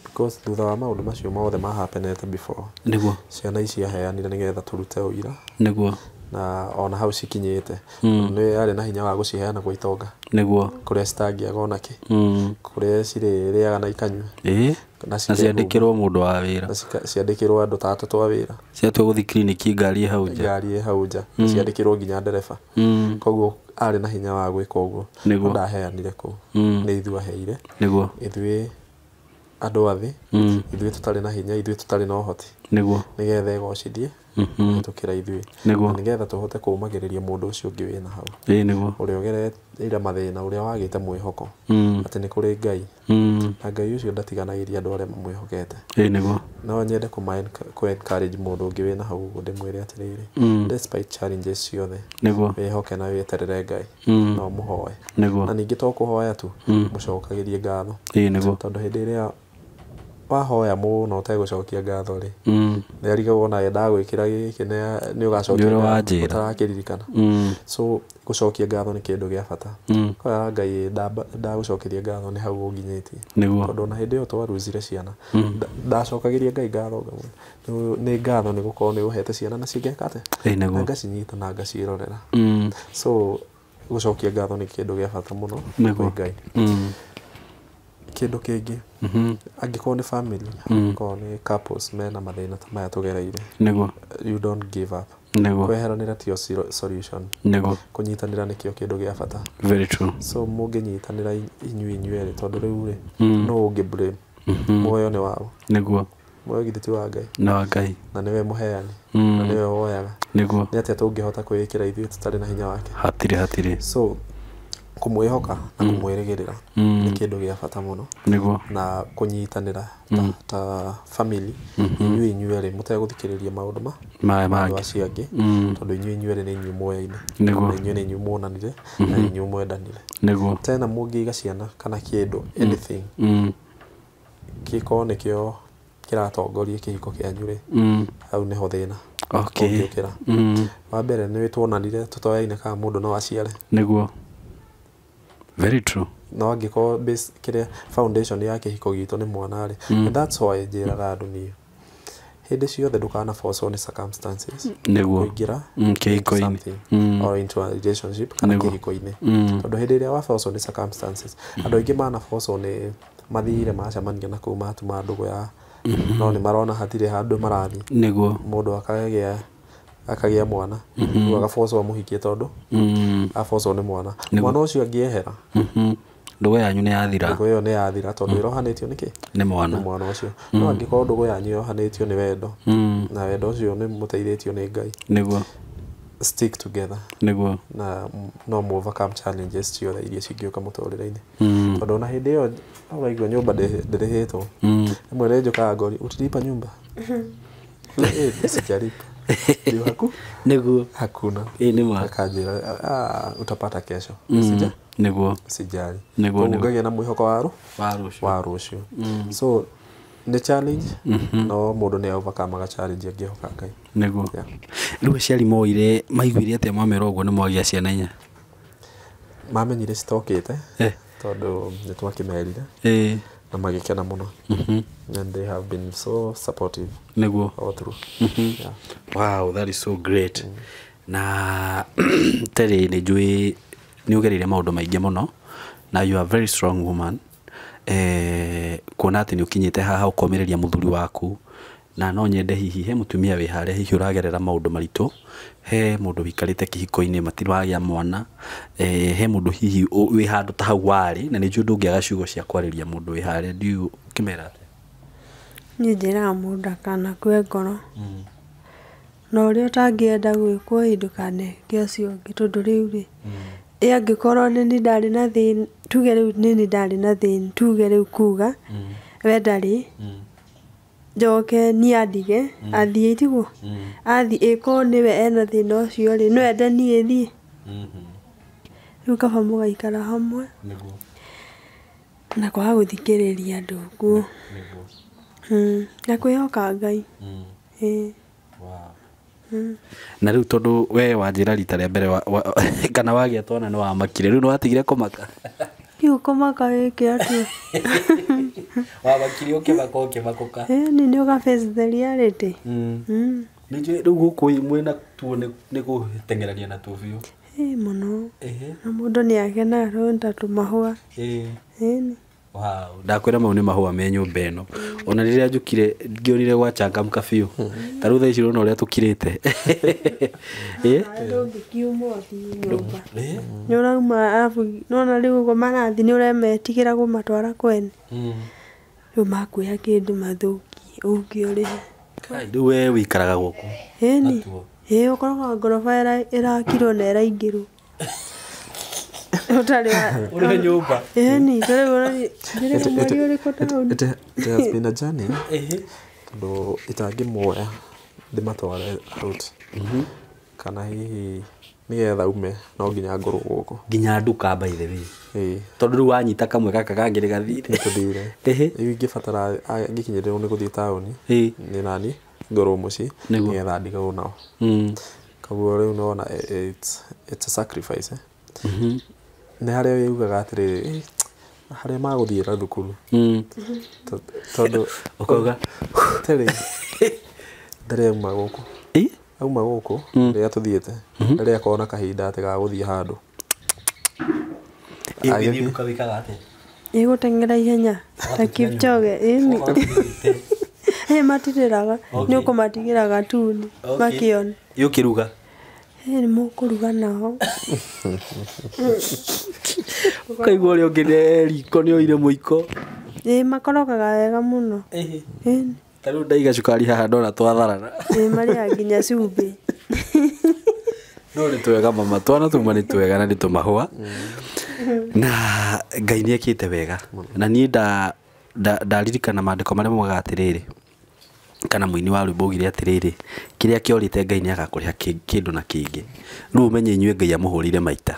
Because thutha wa maũndũ macio mothe mahapenete before. Nĩguo. Ciana ici aheanire nĩgetha tũrute ũira. Nĩguo. Na ona hau cikinyĩte nĩ arĩ na hinya wa gũciheana gwa itonga. Nĩguo. Kũrĩa citangĩaga ona kĩ. Kũrĩa cirĩrĩaga na ikanyua. Na ciandĩkĩrwo mũndũ wa wĩra. Ciandĩkĩrwo andũ ta atatũ a wĩra. Ciatua gũthiĩ kiriniki ngari hau nja. Ngari hau nja. Ciandĩkĩrwo nginya ndereba. Koguo arĩ na hinya wa gwĩka ũguo. Ndaheanire kũu. Nĩ ithuĩ aheire. Nĩguo. Ithuĩ andũ athĩ. Ithuĩ tũtarĩ na hinya, ithuĩ tũtarĩ na ũhoti. Nĩguo. Nĩgetha ĩgocithie. Tũkĩra ithuĩ. Nĩguo. Nĩgetha tũhote kũmagĩrĩria mũndũ ũcio ũngĩ wĩna hau. Nĩguo. Ũrĩa ũgereire mathĩna, ũrĩa wagĩte mwĩhoko. Atĩ nĩ kũrĩ Ngai. Na Ngai ũcio ndatiganagĩria andũ arĩa mamwĩhokete. Nĩguo. No nyende kũ-encourage mũndũ ũngĩ wĩna hau ũguo ndĩmwĩre atĩrĩrĩ. Despite challenges ciothe. Nĩguo. Wĩhoke na wĩeterere Ngai. Na ũmũhoe. Nĩguo. Na ningĩ to kũhoya tu. Mũcokagĩrie ngatho. Nĩguo. Tondũ hĩndĩ ĩrĩa wahoya mũno ũtegũcokia ngatho rĩ nĩ arigagwo na endaga gwĩkĩra gĩkĩ nĩ ũgacokia ngatho ũtarakĩririkana. So gũcokia ngatho nĩ kĩndũ gĩa bata. Koguo Ngai ndagũcokeria ngatho nĩ hau ũnginyĩtie. Tondũ ona hĩndĩ ĩyo twaruzire ciana ndacokagĩria Ngai ngatho nĩ ngatho nĩ gũkorwo nĩ ũhete ciana na cingĩka atĩ na ngacinyita na ngaciĩrorera. So gũcokia ngatho nĩ kĩndũ gĩa bata mũno kwĩ Ngai. Kĩndũ kĩngĩ angĩkorwo nĩ family angĩkorwo nĩ couples mena mathĩna ta maya tũgereire, you don't give up. Kweheranĩra tio solution. Kũnyitanĩra nĩkĩo kĩndũ gĩa bata. Very true. So mũngĩnyitanĩra inyuĩ rĩ tondũ rĩu rĩ no ũngĩ blame. Muoyo nĩ wao. Muoyo githĩ ti wa Ngai. Na nĩwe mũheani na nĩwe woyaga. Nĩ atĩa tũngĩhota kwĩĩkĩra ithuĩ tũtarĩ na hinya wake. Hatirĩ. So kũmwĩhoka na kũmwĩrĩgĩrĩra nĩ kĩndũ gĩa bata mũno. Na kũnyitanĩra ta family inyuĩ rĩ mũtegũthikĩrĩria maũndũ andũ acio angĩ tondũ inyuĩ rĩ nĩ inyuĩ muoyo-inĩ. Na inyuĩ nĩ inyuĩ muonanire na inyuĩ mwendanire. Tena mũngĩiga ciana kana kĩndũ anything gĩkorwo nĩkĩo kĩratongoria kĩhiko kĩanyu rĩ hau nĩho thĩna ũngĩũkĩra. Wa mbere nĩ tuonanire tũtoyaine kana mũndũ no aciare. Very true. No angĩkorwo base kĩrĩa foundation ya kĩhiko gitũ nĩ mwana rĩ. That's why njĩraga andũ niĩ hĩndĩ ciothe ndũkana force on circumstances kũingĩra kĩhiko-inĩ or into a relationship kana kĩhiko-inĩ. Tondũ hĩndĩ ĩrĩa wa force on circumstances andũ aingĩ mana force on mathire macemania na kuu matuma ndũgũ ya no nĩ marona hatirĩ handũ marathi nĩguo mũndũ akagĩa mwana rĩu agabocwo mũhikie tondũ abocwo nĩ mwana ũcio angĩehera ndũgũ yanyu nĩ yathira ndũgũ ĩyo nĩ yathira tondũ ĩrohanĩtio nĩkĩ nĩ mwana ũcio no angĩkorwo ndũgũ yanyu yohanĩtio nĩ wendo na wendo ũcio nĩ mũteithĩtio nĩ Ngai nĩguo stick together nĩguo na no overcome challenges ciothe iria cingĩũka mũtũrĩre-inĩ tondũ na hĩndĩ ĩyo ũraigua nyũmba ndĩrĩhĩtwo rĩmwe nĩ njokaga ngori utilipa nyumba sijalipa ndio nĩguo hakuna nĩma akanjĩra utapata kesho nĩguo sijali nĩguo ngagĩa na mwĩhoko wa rũciũ so nĩ challenge no mũndũ nĩ overcome challenge angĩhoka Ngai nĩguo rĩu aciari moire maiguire atĩa mamera ũguo nĩ mwagĩa ciana inya mamenyire citokĩte tondũ nĩ twakĩmerire na magĩkena mũno and they have been so supportive nĩguo all through wow that is so great na Terry nĩ njũĩ nĩ ũgereire maũndũ maingĩ mũno na you are a very strong woman kuona atĩ nĩ ũkinyĩte haha ũkomereria mũthuri waku na no nyende hihi he mũtumia wĩ harĩa hihi ũragerera maũndũ maritũ he mũndũ wikarĩte kĩhiko-inĩ matiragĩa mwana he mũndũ hihi wĩ handũ ta hau warĩ na nĩ njũĩ ndũngĩaga ciugo cia kwarĩria mũndũ wĩ harĩa ndiũ kĩmera atĩa niĩ njĩraga mũndũ akanakue ngoro na ũrĩa ũtangĩenda gwĩkwo hĩndĩ kaneke ũcio ũngĩ tondũ rĩu rĩ angĩkorwo nĩ ndarĩ na thĩna tuge rĩu nĩ ndarĩ na thĩna tuge rĩu kuga we ndarĩ njoke niĩ andige athiĩ tiguo athiĩ ĩko nĩwe ena thĩna ũcio rĩ no ende niĩ thiĩ rĩu kaba mũgaikara hamwe na kwaga gũthikĩrĩria andũ nguo na kwĩhoka Ngai na rĩu tondũ we wanjĩra rita rĩa mbere kana wagĩa twana nĩ wamakire rĩu nĩ watigire kũmaka rĩu kũmaka gĩkĩ atĩa wamakire ũkĩmakũka nĩ ũgaface the reality nĩnjũĩ rĩu gũkũ mwĩna tuo nĩ gũteng'erania na tuo biũ mũno na mũndũ nĩ akenaga rĩu ta tũmahũa wow ndakwĩra mau nĩ mahũa me nyũmba ĩno ona rĩrĩa njũkire ngĩonire gwachangamka biũ ta rĩu thaa ici ũrona ũrĩa tũkirĩte ndũngĩkiuma nyũmba nĩ ũrauma nona rĩu ũguo marathi nĩ ũremetigĩra gũmatwara kwene rĩu makuoya kĩndũ mathũkie ũngĩũrĩhe rĩu we wĩikaraga gũkũ ũkoraga ngoroba ĩrakirwo na ĩraingĩrwo Ule nyumba. Ni tole mwari uriko town. It has been a journey. Ndo itangĩmuoya ndĩmatware out. Kana hihi nigetha ume no nginya ngorwo gũkũ. Nginya nduka by the way. Tondũ rĩu wanyita kamwe gaka kangĩrĩ gathire. Nĩtũthire. Rĩu ingĩbatara ngĩkinyĩrĩrwo nĩ gũthiĩ taũni. Nĩ nani ngorwo mũciĩ nigetha ndigagwo nao. Koguo rĩu nona it's a sacrifice. Nĩ harĩa yugaga atĩrĩrĩ harĩa magũthiĩra thukuru tondũ ũkauga tele ndarĩ auma gũkũ auma gũkũ rĩrĩa tũthiĩte rĩrĩa akona kahinda atĩ ga gũthiĩ handũ agĩthiĩ wĩkaga atĩa gũteng'era ihenya ta Kipchoge matirĩraga nĩ ũkũmatigĩra gatuni makĩona yũkĩruga nĩ mũkũruga nao kaigua ũrĩa ũngĩ nĩ riko nĩ oire mũiko makorogaga wega mũno ta rĩu ndaiga cukari haha ndona twatharana marĩaga nginya cumbĩ no nĩ twega mama twana tuma nĩ twega na nĩ tũmahũa na Ngai nĩ ekĩte wega na niĩ ndaririkana maandĩko marĩa moigaga atĩrĩrĩ kana mũini wa rwĩmbo ugire atĩrĩrĩ kĩrĩa kĩorĩte Ngai nĩ agakũrĩha kĩndũ na kĩngĩ rĩu umenye inyuĩ Ngai amũhũrire maita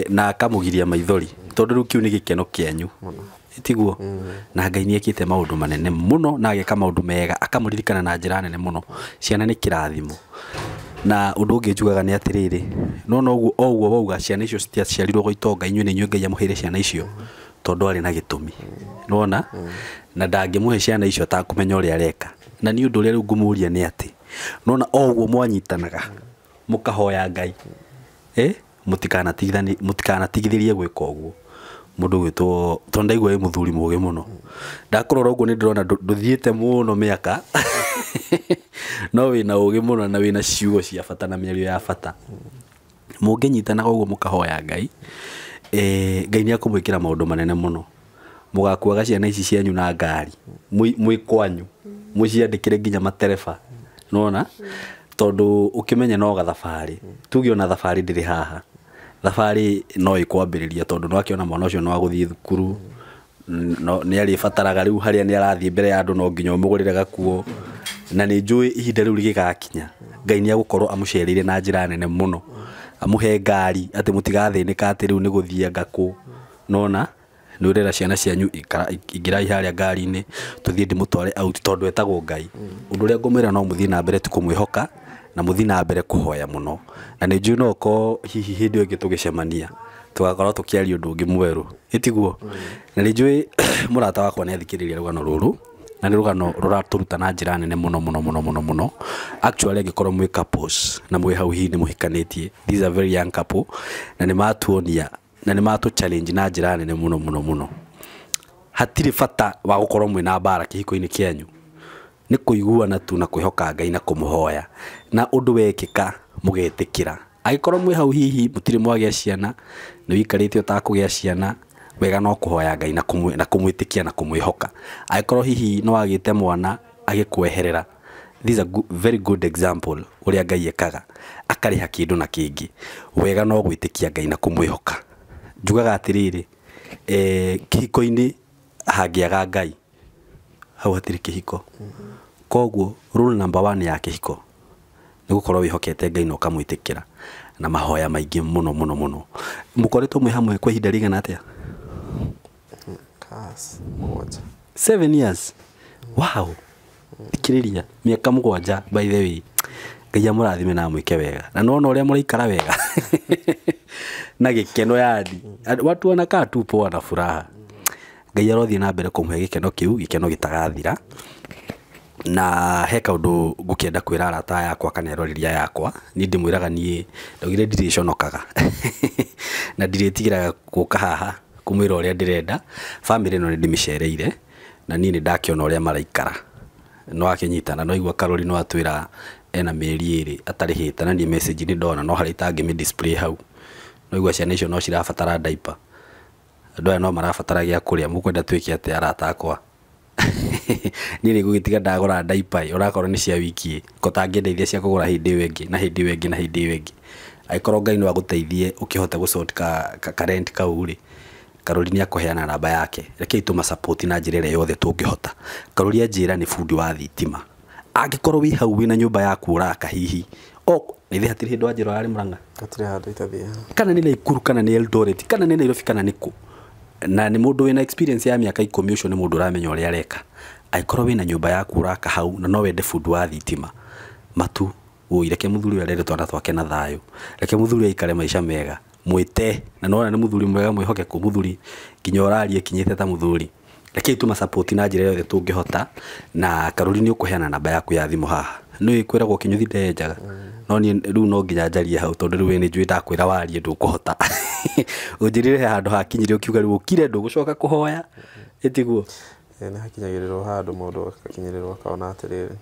na akamũgiria maithori tondũ rĩu kĩu nĩ gĩkeno kĩanyu tiguo na Ngai nĩ ekĩte maũndũ manene mũno na ageka maũndũ mega akamũririkana na njĩra nene mũno ciana nĩ kĩrathimo na ũndũ ũngĩ njugaga nĩ atĩrĩrĩ no ũguo wauga ciana icio citiaciarirwo gwa itonga inyuĩ nĩ inyuĩ Ngai amũheire ciana icio tondũ arĩ na gĩtũmi nona na ndangĩmũhe ciana icio atakũmenya ũrĩa areka na nĩ ũndũ ũrĩa rĩu ngũmũria nĩ atĩ nona ũguo mwanyitanaga mũkahoya Ngai mũtikanatigithĩrie gwĩka ũguo mundu gwitwo tondaigwa muthuri muge muno ndakorora uguo ni ndirona nduthiete muno miaka no wina uge muno na wina ciugo cia bata na mĩario ya bata mũngĩnyitana uguo mũkahoya Ngai Ngai ni akumwikira maundu manene muno mugakuaga ciana ici cianyu na ngari mwi kwanyu muciandikire nginya matereba nona tondu ukimenya no gathabari tuge ona thabari ndiri haha thabari no ikwambiriria tondu no akiona mwana ucio no aguthii thukuru no ni ari fataraga riu haria ni arathii mbere ya andu no nginya umugurire gakuo na ni njui ihinda riu rigigakinya Ngai ni agukorwo amucereire na njira nene muno amuhe ngari ati mutigathinika ati riu ni guthia ngaku nona nurera ciana cianyu ingirai haria ngari-ini tuthie ndimutware out tondu etagwo Ngai undu ria ngumwira no muthie na mbere tukumwihoka na muthie na mbere kuhoya muno na ni njui no ko hihi hindi ingi tugicemania tugakorwo tukiaria undu ungi mweru itiguo na ni njui murata wakwa ni athikiriria rugano ruru na ni rugano ruraturuta na njira nene muno actually angikorwo mwi couples na mwi hau hihi ni muhikanitie these are very young couple na ni matuonia na ni matu challenge na njira nene muno hatiri fata wa gukorwo mwi na bara kihiko-ini kianyu ni kuiguana tu na kwihoka Ngai na kumuhoya na undu wekika mugetikira agikorwo mwi hau hihi mutiri mwagia ciana ni wikarite utakugia ciana wega no kuhoya Ngai na kumwitikia na kumwihoka agikorwo hihi no agite mwana agikweherera this is a very good example uria Ngai ekaga akariha kindu na kingi wega no gwitikia Ngai na kumwihoka njugaga atiriri kihiko-ini hangiaga Ngai hau hatiri kihiko koguo rule number 1 ya kihiko ni gukorwo wihokete Ngai no kamwitikira na mahoya maingi muno mukoretwo mwi hamwe kwa ihinda rigana atia 7 years wow ikiriria miaka 7 by the way Ngai amurathime na mwike wega na no uria muraikara wega na gikeno yadi watu wanakaa tu poa na furaha Ngai arothie na mbere kumhe gikeno kiu gikeno gitagathira na heka undu ngukienda kwira arata yakwa kana eroriria yakwa ni ndimwiraga nie ndogire ndiriconokaga na ndiritigira guka haha kumwira uria ndirenda family no ndimicereire na nie ni ndakiona uria maraikara no akinyitana no igwa Karoli no atwira ena mieri iri atarihita na ni message ni ndona no hari tangi mi display hau no igwa ciana icio no cirabatara diaper andu aya no marabatara gia kuria mukwenda twiki ati arata akwa nini gugitiga ndagura diaper urakorwo ni cia wiki ko tangiendeithia cia kugura hindi wengi na hindi wengi aikorwo Ngai no aguteithie ukihota gusort ka rent kauri Karoli ni akuheana namba yake reke ituma support na njira ĩrĩa yothe tungihota Karoli anjira ni fundi wa thitima angikorwo wi hau wina nyumba yaku uraka hihi nithi hatiri hindu anjira ari Murang'a atire handu itathia kana ni Naikuru kana ni Eldoret kana ni Nairobi kana ni ku na ni mundu wina experience ya miaka 10 ucio ni mundu uramenya uria areka aikorwo wina nyumba yaku uraka hau na no wende fundi wa thitima matu reke muthuri wa rere twana twake na thayo reke muthuri aikare maisha mega mwite na nona ni muthuri mwega mwihoke ku muthuri kinya orarie kinyite ta muthuri reke ituma support na njira yothe tungihota na Karoli ni ukuheana namba yaku ya thimu haha no ikwiragwo kinyuthi ndenjaga no ni riu no nginya njarie hau tondu riu ni njui ndakwira warie ndukuhota unjirire handu hakinyire ukiuga riu ukire ndugucoka kuhoya itiguo ni hakinyagirirwo handu mundu akakinyirirwo akaona atiriri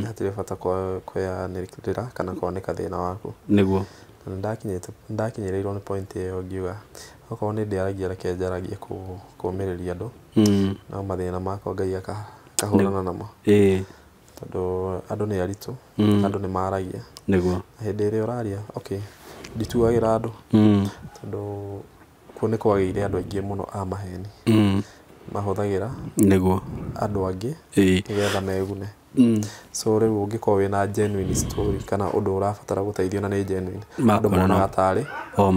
hatire bata kweyanirira kana kuoneka thina waku niguo ndakinyirirwo ni point iyo ngiuga okorwo ni ndiaragia reke njaragie kumiriria andu na mathina makwa Ngai akahurana namo tondu andu ni aritu andu ni maragia niguo hindi ĩrĩa ũraria okay ndituagira andu tondu kuone kwagĩire andu aingĩ muno a maheni mahuthagira niguo andu angi nigetha megune so riu ungikorwo wina genuine story kana undu urabatara guteithio na ni genuine andu monaga tari o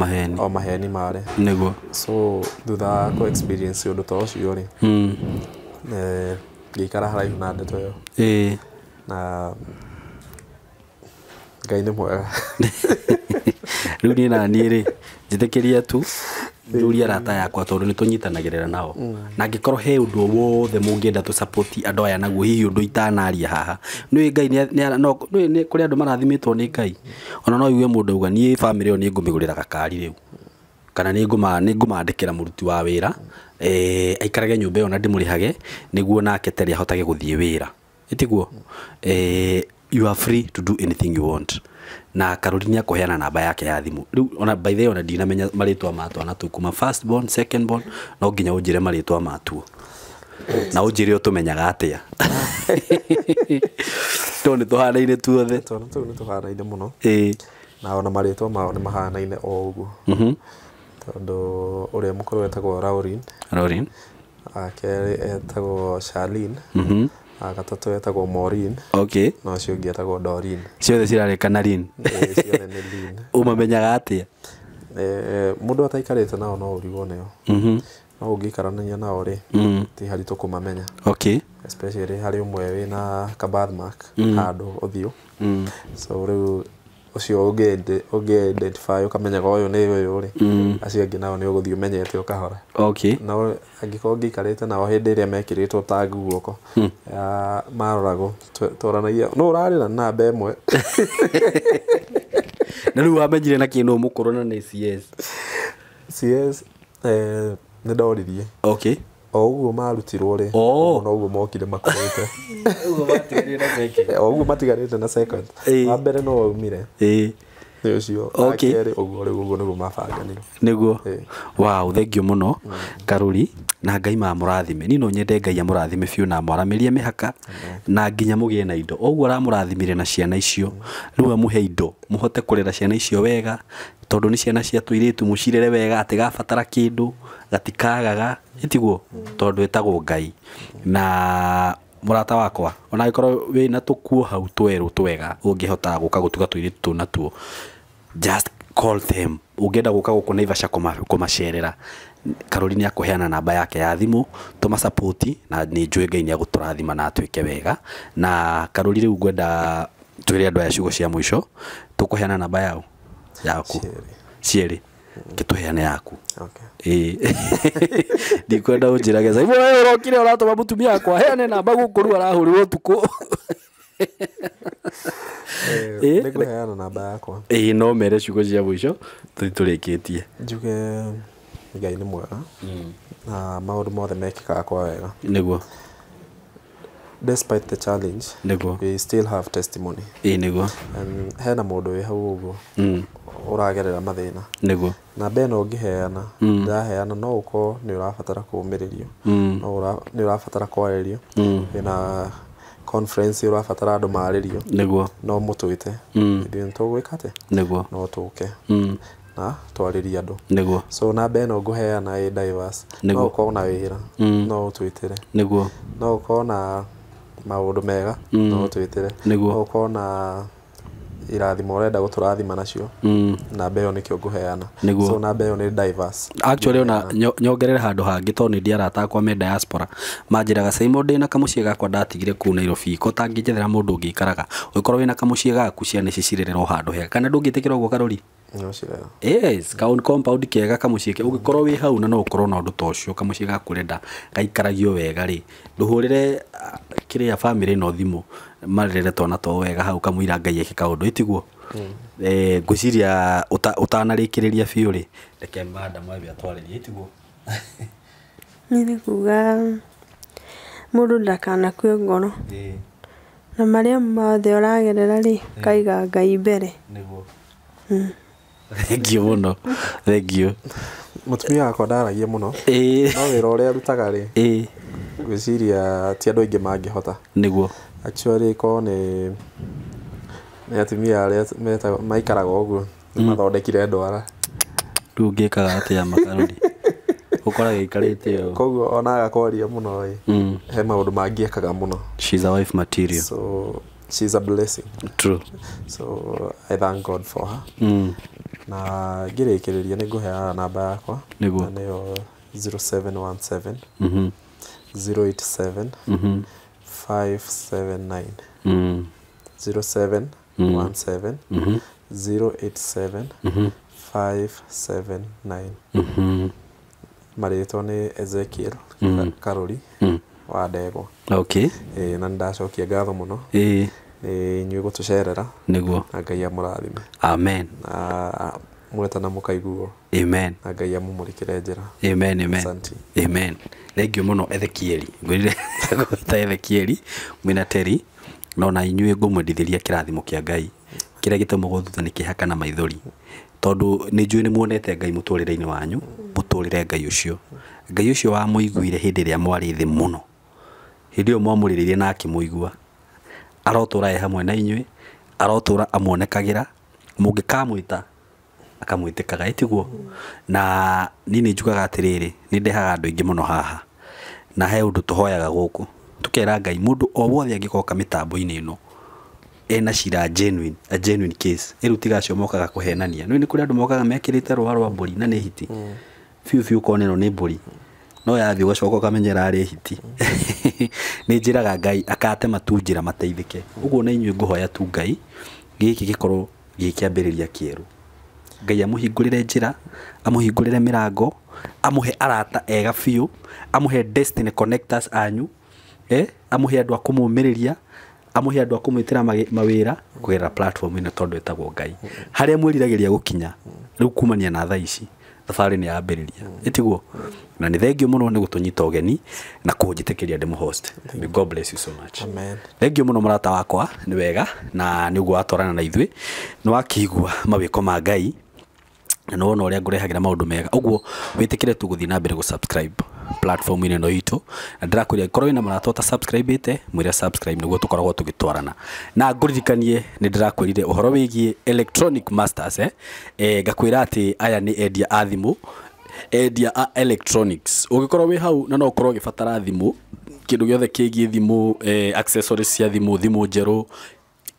maheni mare niguo so thutha ko experience undu ta ucio ri ngikara haraihu na ndeto yo na Ngai ni mwega riu ni nani ri njitikiria tu nduria arata yakwa tondu ni tunyitanagirira nao na ngikorwo he undu wothe mungienda tu support andu aya naguo hihi undu itanaria haha ni Ngai ni kuri andu marathimitwo ni Ngai ona no iwe mundu uga ni family yo ni ngumigurira gakari riu kana nĩ ngũmandĩkĩra mũruti wa wĩra aikarage nyũmba ĩyo na ndĩmũrĩhage nĩguo nake Terry ahotage gũthiĩ wĩra itiguo you are free to do anything you want na Caroline akũheana namba yake ya thimũ rĩu ona by the way ona ndinamenya marĩtwa ma twana tũ kuma first born second born no nginya ũnjĩre marĩtwa matuo na ũnjĩre ũtũmenyaga atĩa to nĩ tũhanaine tuothe twana tũ nĩ tũhanaine mũno na ona marĩtwa mao nĩ mahanaine o ũguo tondũ ũrĩa mũkũrũ etagwo Lauren akerĩ etagwo Charlene agatatũ etagwo Maureen okay na ũcio ũngĩ etagwo Doreen ciothe cirarĩka na Lynn ciothe nĩ Lynn ũmamenyaga atĩa mũndũ ataikarĩte nao no ũrigwo nĩo no ũngĩikarania nao rĩ ti haritũ kũmamenya okay especially harĩ ũmwe wĩna ka birthmark handũ ũthiũ so rĩu ucio ũngĩ-identify ũkamenyaga ũyũ nĩ ũyũ rĩ acio angĩ nao nĩ ũgũthiĩ ũmenyete ũkahora okay no angĩkorwo ngĩikarĩte nao hĩndĩ ĩrĩa mekĩrĩtwo tag guoko maroragwo twaranagia no ũrarĩ na namba ĩmwe na rĩu wamenyire na kĩndũ mũkũrũ na nĩ CS nĩ ndoririe okay o ũguo marutirwo rĩ no ũguo mokire makũrĩte ũguo matigarĩte na second wa mbere no waumire nĩ ũcio akerĩ ũguo rĩu ũguo nĩguo mabanganire nĩguo wow thank you mũno Karuri na Ngai mamũrathime ni no nyende Ngai amũrathime biũ na mwaramĩrie mĩhaka na nginya mũgĩe na indo ũguo aramũrathimire na ciana icio rĩu amũhe indo mũhote kũrera ciana icio wega tondũ nĩ ciana cia tũirĩtu mũcirere wega atĩ gabatara kĩndũ gatikagaga itiguo tondũ etagwo Ngai na mũrata wakwa ona ikorwo wĩna tũkuo hau twerũ twega ũngĩhota gũka gũtuga tũirĩtu tũ natuo just call them ũngĩenda gũka gũkũ Naivasha kũmacerera Caroline akũheana namba yake ya thimũ tũma support na nĩ njũĩ Ngai nĩ agũtũrathima na atuĩke wega na Caroline rĩu ngwenda twĩre andũ aya ciugo cia mũico tũkũheana namba yaku cieri kĩtũheane yaku okay ndikwenda ũnjĩrage sasa wewe ũrokire ũratũma mũtumia akwa heane namba gũkũ rĩu arahũrĩrwo tukũ nĩkũheana namba yakwa no mere ciugo cia mũico tũrĩkĩtie njuge Ngai nĩ mwega na maũndũ mothe mekĩkaga kwa wega nĩguo despite the challenge we still have testimony nĩguo hena mũndũ wĩ hau ũguo ũragerera mathĩna nĩguo namba ĩno ũngĩheana ndaheana no ũkorwo nĩ ũrabatara kũũmĩrĩrio no nĩ ũrabatara kwarĩrio wĩna conference ũrabatara andũ marĩrio nĩguo no mũtwĩte ithuĩ tũgwĩka atĩ nĩguo no tũke na twarĩrie andũ nĩguo so namba ĩno ngũheana ĩ diverse no ũkorwo na wĩra no ũtwĩtĩre nĩguo no ũkorwo na maũndũ mega no ũtwĩtĩre no ũkorwo na irathimo ũrenda gũtũrathima nacio namba ĩyo nĩkĩo ngũheana so namba ĩyo nĩ diverse actually ona nyongerere handũ hangĩ tondũ nĩ ndiarata akwa me diaspora manjĩraga Simon ndĩ na kamũciĩ gakwa ndatigire kũu Nairobi ko tangĩnjethera mũndũ ũngĩikaraga ũkorwo wĩna kamũciĩ gaku ciana ici cirererwo handũ hega kana ndũngĩtĩkĩra ũguo Karori no cirera yes compound kega kamũciĩ ũngĩkorwo wĩ hau na no ũkorwo na ũndũ ta ũcio kamũciĩ gaku renda gaikaragio wega rĩ ndũhũrĩre kĩrĩa family no thimũ marerere twana to wega hau kamũira Ngai eke kaũndũ itiguo ngwĩciria ũtanarĩkĩrĩria biũ rĩ reke madam wabia twarĩrie itiguo nĩ kuga mũndũ ndakanakue ngoro na marĩa mothe ũragerera rĩ kaiga Ngai mbere nĩguo thank you mũno thank you mũtumia wakwa ndaragia mũno no wĩra ũrĩa arutaga rĩ ngwĩciria ti andũ aingĩ mangĩhota nĩguo actually ko nĩ atumia arĩa maikaraga ũguo mathondekire ndwara rĩu ngĩkaga atĩa Makarori ũkora gĩikarĩte ũũ koguo ona agakwaria mũno he maũndũ mangĩekaga mũno she's a wife material so she's a blessing true so I thank God for her na ngĩrĩkĩrĩria nĩ ngũheana namba yakwa nĩguo nĩyo 0717 087 579 0717 087 579 marĩtwa nĩ Ezekiel Karori wa Ndegwa okay na ndacokia ngatho mũno nĩ inyuĩ gũtũcerera nĩguo na Ngai amũrathime amen na mweta na mukaiguo. Amen. Na Ngai amumurikire njira. Amen, amen. Asante. Amen. Thengio muno Ezekieli. Ngwirire ta Ezekieli mwina Teri no na inyuĩ ngũmwendithĩria kĩrathimo kĩa Ngai kĩrĩa gĩtũmaga thutha nĩ kĩhaka na maithori tondũ nĩ njũĩ nĩ muonete Ngai mũtũrĩre-inĩ wanyu mũtũrĩre Ngai ũcio wa mũiguire hĩndĩ ĩrĩa mwarĩ thĩ mũno hĩndĩ ĩyo mwamũrĩrĩirie na akĩmũigua arotũra hamwe na inyuĩ arotũra amuonekagĩra mũngĩkamwĩta akamwĩtĩkaga ĩtiguo na niĩ nĩ njugaga atĩrĩrĩ nĩ ndehaga andũ aingĩ mũno haha na he ũndũ tũhoyaga gũkũ tukera Ngai mũndũ o wothe angĩkoka mĩtambo-inĩ ĩno ena cira genuine case tiga acio mokaga kũhenania nĩ kũrĩ andũ mokaga mekĩrĩte rũa rwa mbũri na nĩ hiti biũ koneno nĩ mbũri no yathi ũgacoka ũkamenyera arĩ hiti nĩ njĩraga Ngai akate matunjĩra mateithĩke ũguo na inyuĩ ngũhoya tu Ngai gĩkĩ gĩkorwo gĩkĩambĩrĩria kĩerũ Ngai amũhingũrĩre njĩra amũhingũrĩre mĩrango amũhe arata ega biũ amũhe destiny connectors anyu amũhe andũ akũmũmĩrĩria amũhe andũ akũmwĩtĩra mawĩra kũgerera platform ĩno tondũ ĩtagwo Ngai harĩa mwĩriragĩria gũkinya rĩu kumania na thaa ici thabarĩ nĩ yambĩrĩria ĩtiguo na nĩ thengio mũno nĩ gũtũnyita ũgeni na kũnjĩtĩkĩria ndĩ host. May God bless you so much. Amen. Thengio mũno mũrata wakwa nĩ wega na nĩ ũguo watwarana na ithuĩ nĩ wakĩigua mawĩko ma Ngai na no wona ũrĩa ngũrehagĩra maũndũ mega ũguo wĩtĩkĩre tu gũthiĩ na mbere gũ-subscribe platform ĩno itũ na ndĩrakũria korwo ina mũrata ta subscribe ite mwĩre subscribe nĩguo tũkoragwo tũgĩtwarana na ngũririkanie nĩ ndĩrakwĩrire ũhoro wĩgiĩ electronic masters ngakwĩra atĩ aya nĩ endia a thimũ endia a electronics ũngĩkorwo wĩ hau na no ũkorwo ũgĩbatara thimũ kĩndũ gĩothe kĩgiĩ thimũ accessories cia thimũ njerũ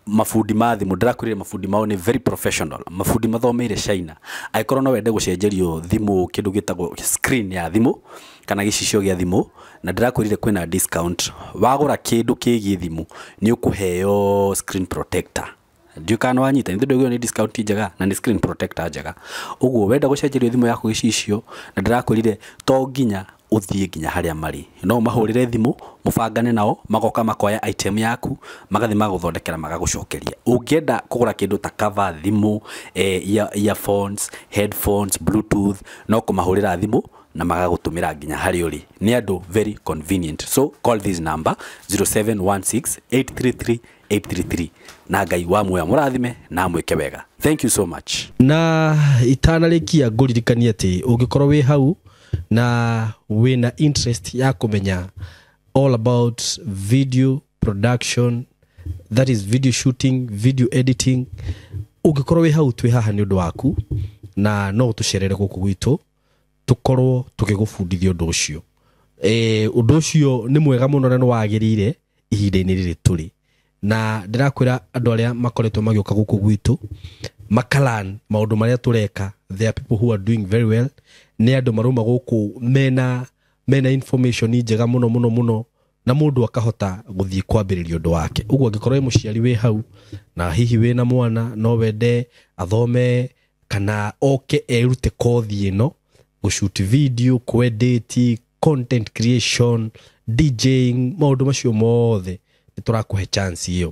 mafundi ma thimũ ndĩrakwĩrire mafundi mao nĩ very professional mafundi mathomeire China angĩkorwo no wende gũcenjerio thimũ kĩndũ gĩtagwo screen ya thimũ kana gĩcicio gĩa thimũ na ndĩrakwĩrire kwĩna discount wagũra kĩndũ kĩgiĩ thimũ nĩ ũkũheo screen protector ndiũkana wanyita nĩ ndĩragwo nĩ discount njega na nĩ screen protector njega ũguo wenda gũcenjerio thimũ yaku gĩcicio na ndĩrakwĩrire to nginya uthie nginya harĩa marĩ no mahũrĩre thimũ mũbangane nao magoka makoya item yaku magathi magũthondekera magagũcokeria ũngĩenda kũgũra kĩndũ ta cover thimũ earphones headphones bluetooth no kũmahũrĩra thimũ na magagũtũmĩra nginya harĩa ũrĩ nĩ andũ very convenient so call this number 0716833833 na Ngai wa muoya mũrathime na mwĩke wega. Thank you so much. Na itanarĩkia ngũririkania atĩ ũngĩkorwo wĩ hau na wina interest ya kumenya all about video production, that is video shooting, video editing, ũngĩkorwo wĩ hau twĩ haha nĩ ũndũ waku na no tũcerere gũkũ gwitũ tukorwo tũgĩgũbundithia ũndũ ũcio. Ũndũ ũcio nĩ mwega mũno na nĩ wagĩrĩire ihinda-inĩ rĩrĩ tũrĩ na ndĩrakwĩra andũ arĩa makoretwo magĩũka gũkũ gwitũ makalan maũndũ marĩa tũreka. There are people who are doing very well. Nĩ andũ maruma gũkũ mena information njega mũno na mũndũ akahota gũthiĩ kwambĩrĩria ũndũ wake. Ũguo angĩkorwo wĩ mũciari wĩ hau na hihi wĩ na mwana no wende athome kana oke erute kothi ĩno gũshoot video, kuedit, content creation, DJing, maũndũ macio mothe nĩ tũrakũhe chance ĩyo.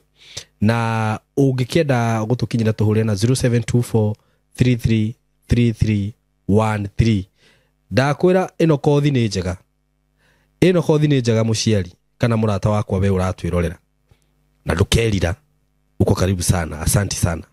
Na ũngĩkĩenda gũtũkinyĩra tũhũrĩre na 0724333313. Ndakwĩra ĩno kothi nĩ njega. Ĩno kothi nĩ njega mũciari kana mũrata wakwa we ũratwĩrorera. Na ndũkerira. Uko karibu sana. Asante sana.